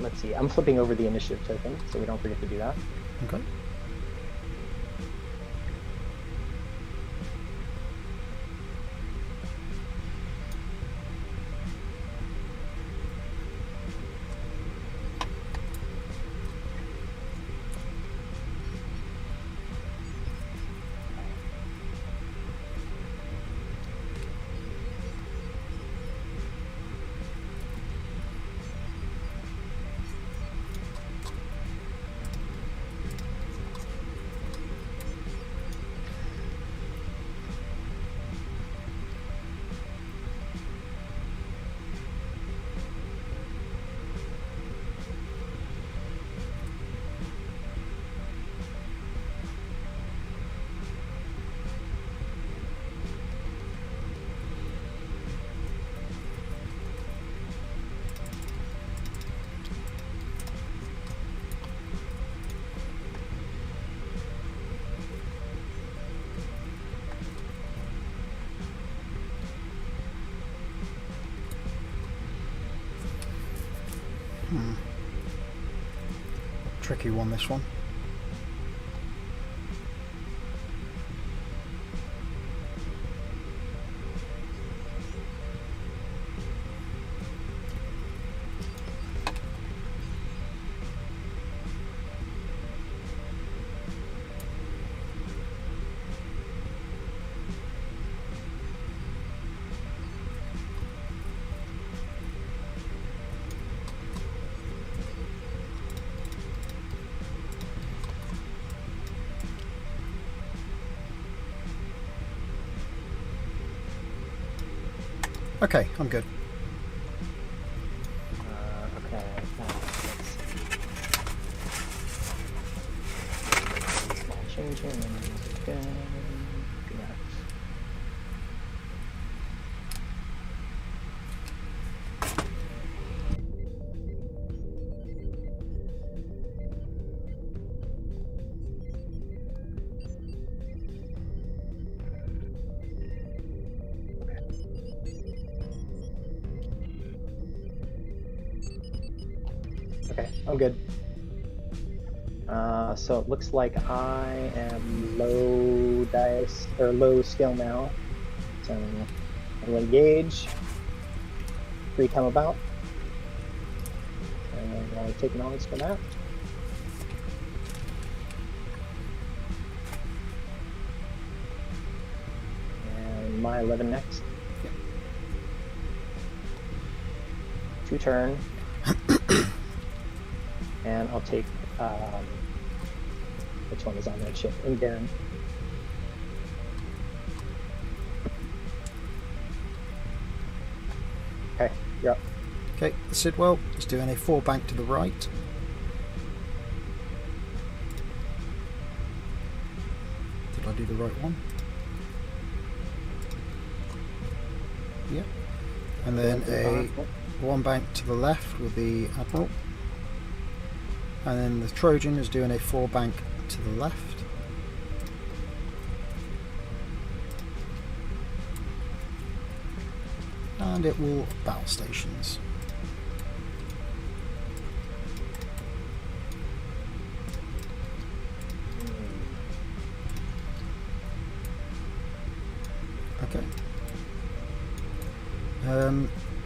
Let's see, I'm flipping over the initiative token, so we don't forget to do that. Okay. Tricky one, this one. Okay, I'm good. Okay, let's see. Small change in. Good. Okay, I'm good. So it looks like I am low dice or low skill now. So I'm gonna engage. 3 come about. And I'll take knowledge for that. And my 11 next. 2 turn. And I'll take, which one is on that ship? Garen. Okay, you're up. Okay, Sidwell is doing a 4 bank to the right. Did I do the right one? Yep. And then a 1 bank to the left with the Admiral. And then the Trojan is doing a 4 bank to the left. And it will battle stations.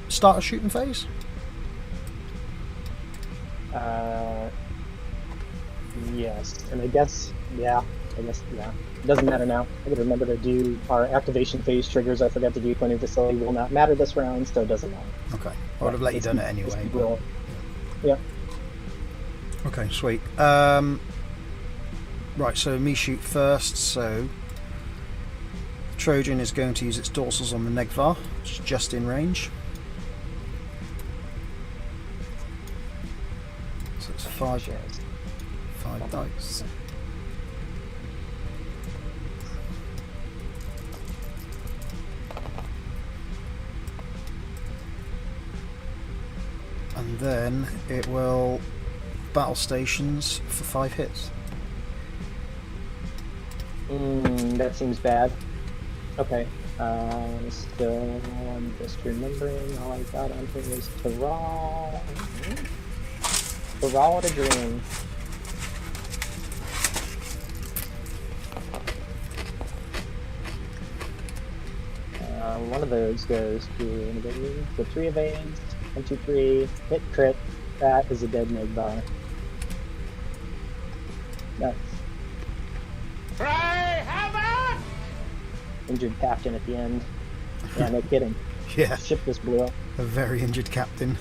start a shooting phase? Yes, and I guess, yeah. It doesn't matter now. I gotta remember to do our activation phase triggers. I forgot to do cleaning facility. Will not matter this round, so it doesn't matter. Okay, I would have let you done it anyway. But... Yeah. Okay, sweet. Right, so me shoot first. So Trojan is going to use its dorsals on the Negvar, which is just in range. So it's five dice. And then it will battle stations for 5 hits. That seems bad. Okay. Still, I'm just remembering all I got on here was Thrall. Thrall at a dream. One of those goes to the 3 evades. 1, 2, 3. Hit crit. That is a dead Negvar. Nice. Pray heaven! Injured captain at the end. Yeah, no kidding. Yeah, Ship just blew up. a very injured captain.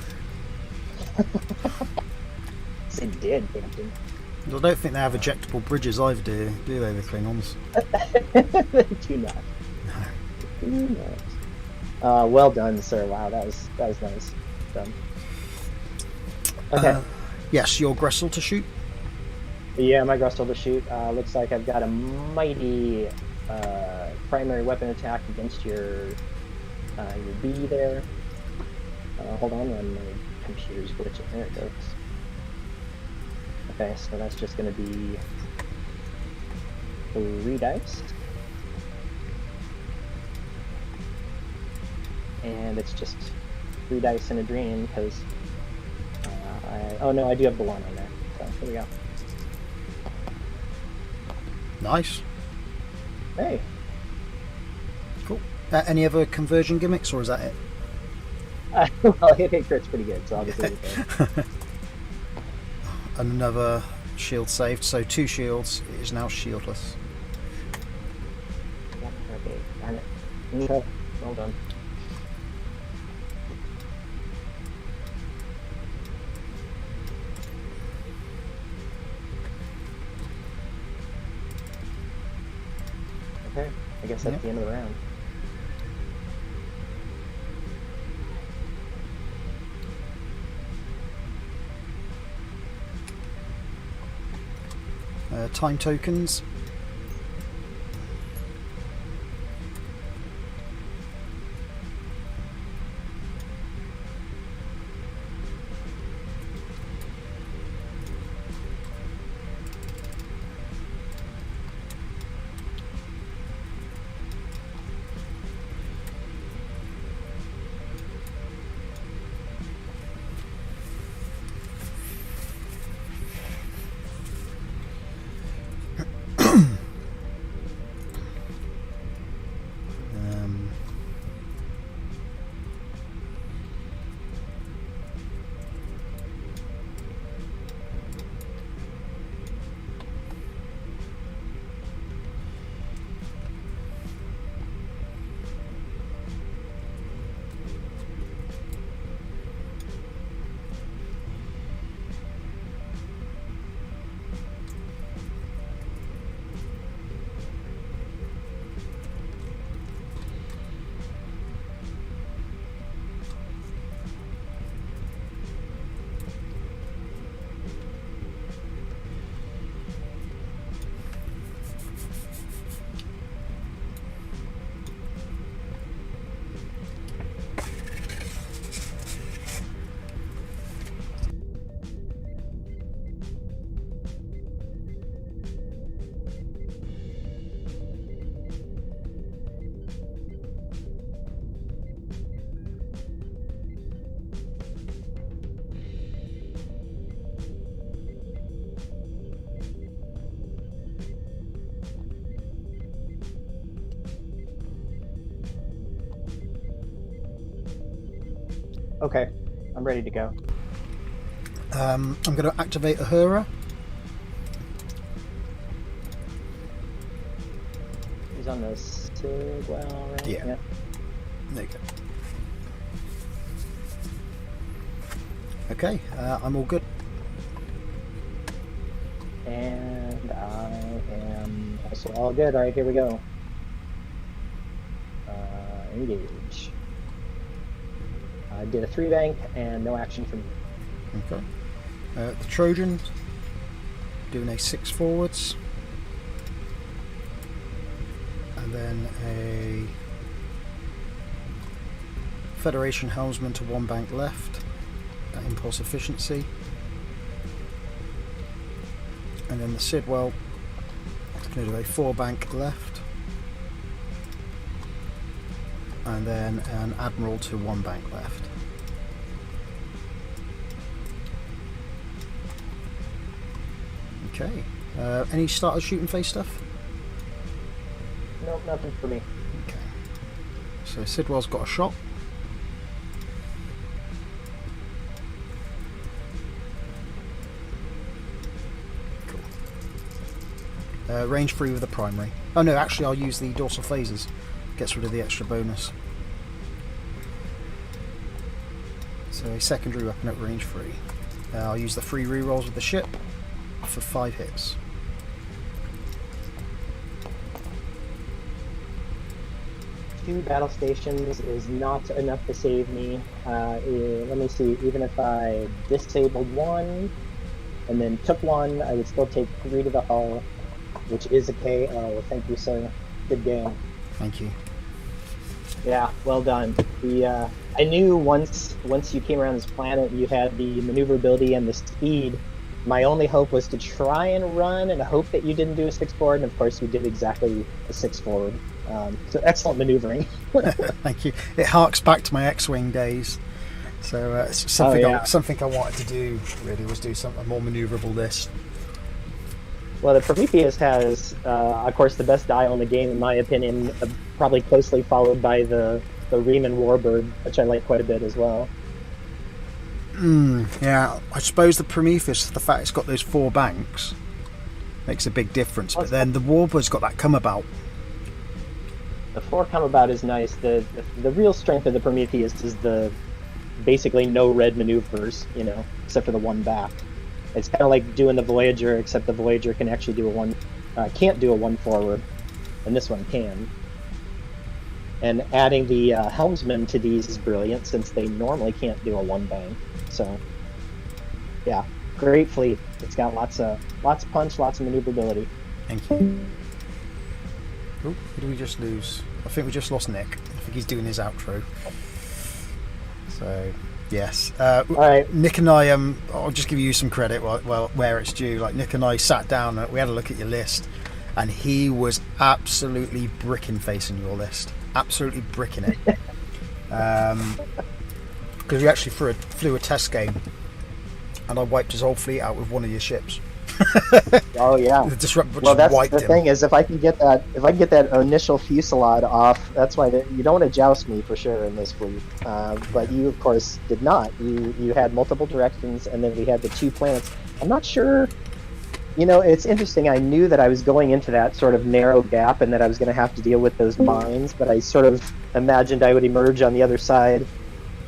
Say dead captain. I don't think they have ejectable bridges either, do they, the Klingons? Do not. No. Do not. Well done, sir. Wow, that was nice. Done. Okay. Yes, your Gressel to shoot. Yeah, my Grustle to shoot. Looks like I've got a mighty primary weapon attack against your B there. Hold on, my computer's glitching. There it goes. Okay, so that's just going to be 3 dice. And it's just 3 dice in a dream because oh no, I do have the 1 on there. So here we go. Nice. Hey. Cool. Any other conversion gimmicks, or is that it? Well, hit crit's pretty good, so obviously it's there. Another shield saved, so 2 shields. It is now shieldless. Okay, darn it. Okay, well done. Okay, I guess that's the end of the round. Time tokens. Okay, I'm ready to go. I'm going to activate Uhura. He's on the Sidwell, right? Yeah. There you go. Okay, I'm all good. And I am also all good. All right, here we go. Engage. I did a 3 bank and no action from me. Okay. The Trojan doing a 6 forwards. And then a Federation helmsman to 1 bank left. That impulse efficiency. And then the Sidwell is going to do a 4 bank left. And then an Admiral to 1 bank left. Okay. Any starter shooting phase stuff? Nope, nothing for me. Okay. So Sidwell's got a shot. Cool. Range 3 with the primary. Oh no, actually I'll use the dorsal phasers. Gets rid of the extra bonus. So a secondary weapon at range 3. I'll use the 3 rerolls with the ship for 5 hits. Two battle stations is not enough to save me. Let me see, even if I disabled 1 and then took 1, I would still take 3 to the hull, which is a KO. Thank you, sir. Good game. Thank you. Yeah, well done. I knew once you came around this planet, you had the maneuverability and the speed. My only hope was to try and run and hope that you didn't do a 6 forward, and of course you did exactly a 6 forward. So excellent maneuvering. Thank you. It harks back to my X-wing days. So it's something something I wanted to do really was do a more maneuverable list. Well, the Prometheus has, of course, the best dial in the game, in my opinion, probably closely followed by the Riemann Warbird, which I like quite a bit as well. Yeah, I suppose the Prometheus, the fact it's got those 4 banks, makes a big difference. But then the Warbird's got that come about. The 4 come about is nice. The real strength of the Prometheus is the basically no red maneuvers, except for the 1 back. It's kind of like doing the Voyager, except the Voyager can actually do can't do a 1 forward, and this one can. And adding the helmsman to these is brilliant, since they normally can't do a 1 bang. So, yeah, great fleet. It's got lots of punch, lots of maneuverability. Thank you. Oh, who did we just lose? I think we just lost Nick. I think he's doing his outro. So, yes. All right. Nick and I, I'll just give you some credit where it's due. Like, Nick and I sat down, we had a look at your list, and he was absolutely bricking facing your list. Absolutely bricking it. Because we actually flew a test game, and I wiped his whole fleet out with one of your ships. Oh yeah. The disruptor well, that's wiped the him. thing is, if I can get that initial fusillade off, that's why you don't want to joust me for sure in this fleet. But you, of course, did not. You had multiple directions, and then we had the 2 planets. I'm not sure. It's interesting. I knew that I was going into that sort of narrow gap, and that I was going to have to deal with those mines. But I sort of imagined I would emerge on the other side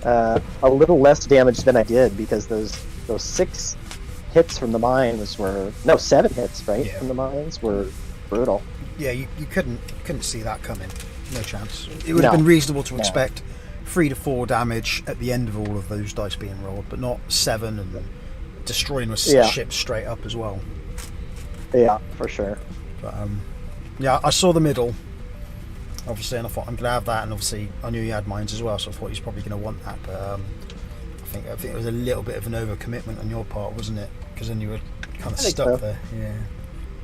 a little less damaged than I did, because those 6 hits from the mines were 7 hits, right? Yeah. From the mines were brutal. Yeah, you couldn't see that coming. No chance. It would have been reasonable to expect 3 to 4 damage at the end of all of those dice being rolled, but not 7 and destroying a ship straight up as well. Yeah, for sure. But I saw the middle, obviously, and I thought I'm gonna have that, and obviously I knew he had mines as well, so I thought he's probably gonna want that. But I think it was a little bit of an overcommitment on your part, wasn't it? Because then you were kind of stuck there. Yeah.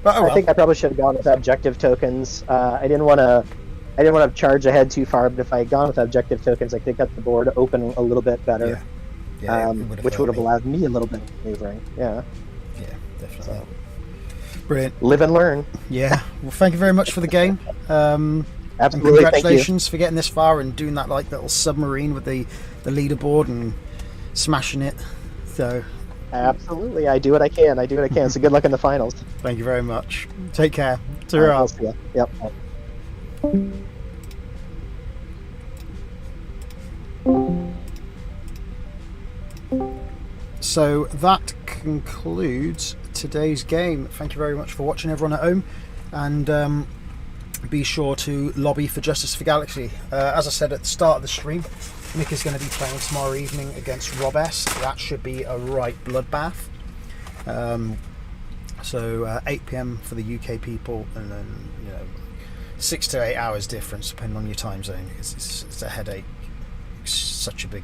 But I think I probably should have gone with objective tokens. I didn't want to charge ahead too far, but if I had gone with objective tokens, I could have got the board open a little bit better. Yeah, which would have allowed me a little bit of maneuvering. Yeah. Yeah, definitely. So. Brilliant. Live and learn. Yeah. Well, thank you very much for the game. Absolutely. And congratulations for getting this far and doing that little submarine with the the leaderboard and smashing it. So Absolutely, I do what I can. So good luck in the finals. thank you very much. Take care. All right, Ta-ra. we'll see ya. Yep. So that concludes today's game. Thank you very much for watching, everyone at home, and be sure to lobby for Justice for Galaxy. As I said at the start of the stream, Nick is going to be playing tomorrow evening against Rob S. That should be a right bloodbath. So 8 p.m. for the UK people, and then 6 to 8 hours difference depending on your time zone. It's a headache. It's such a big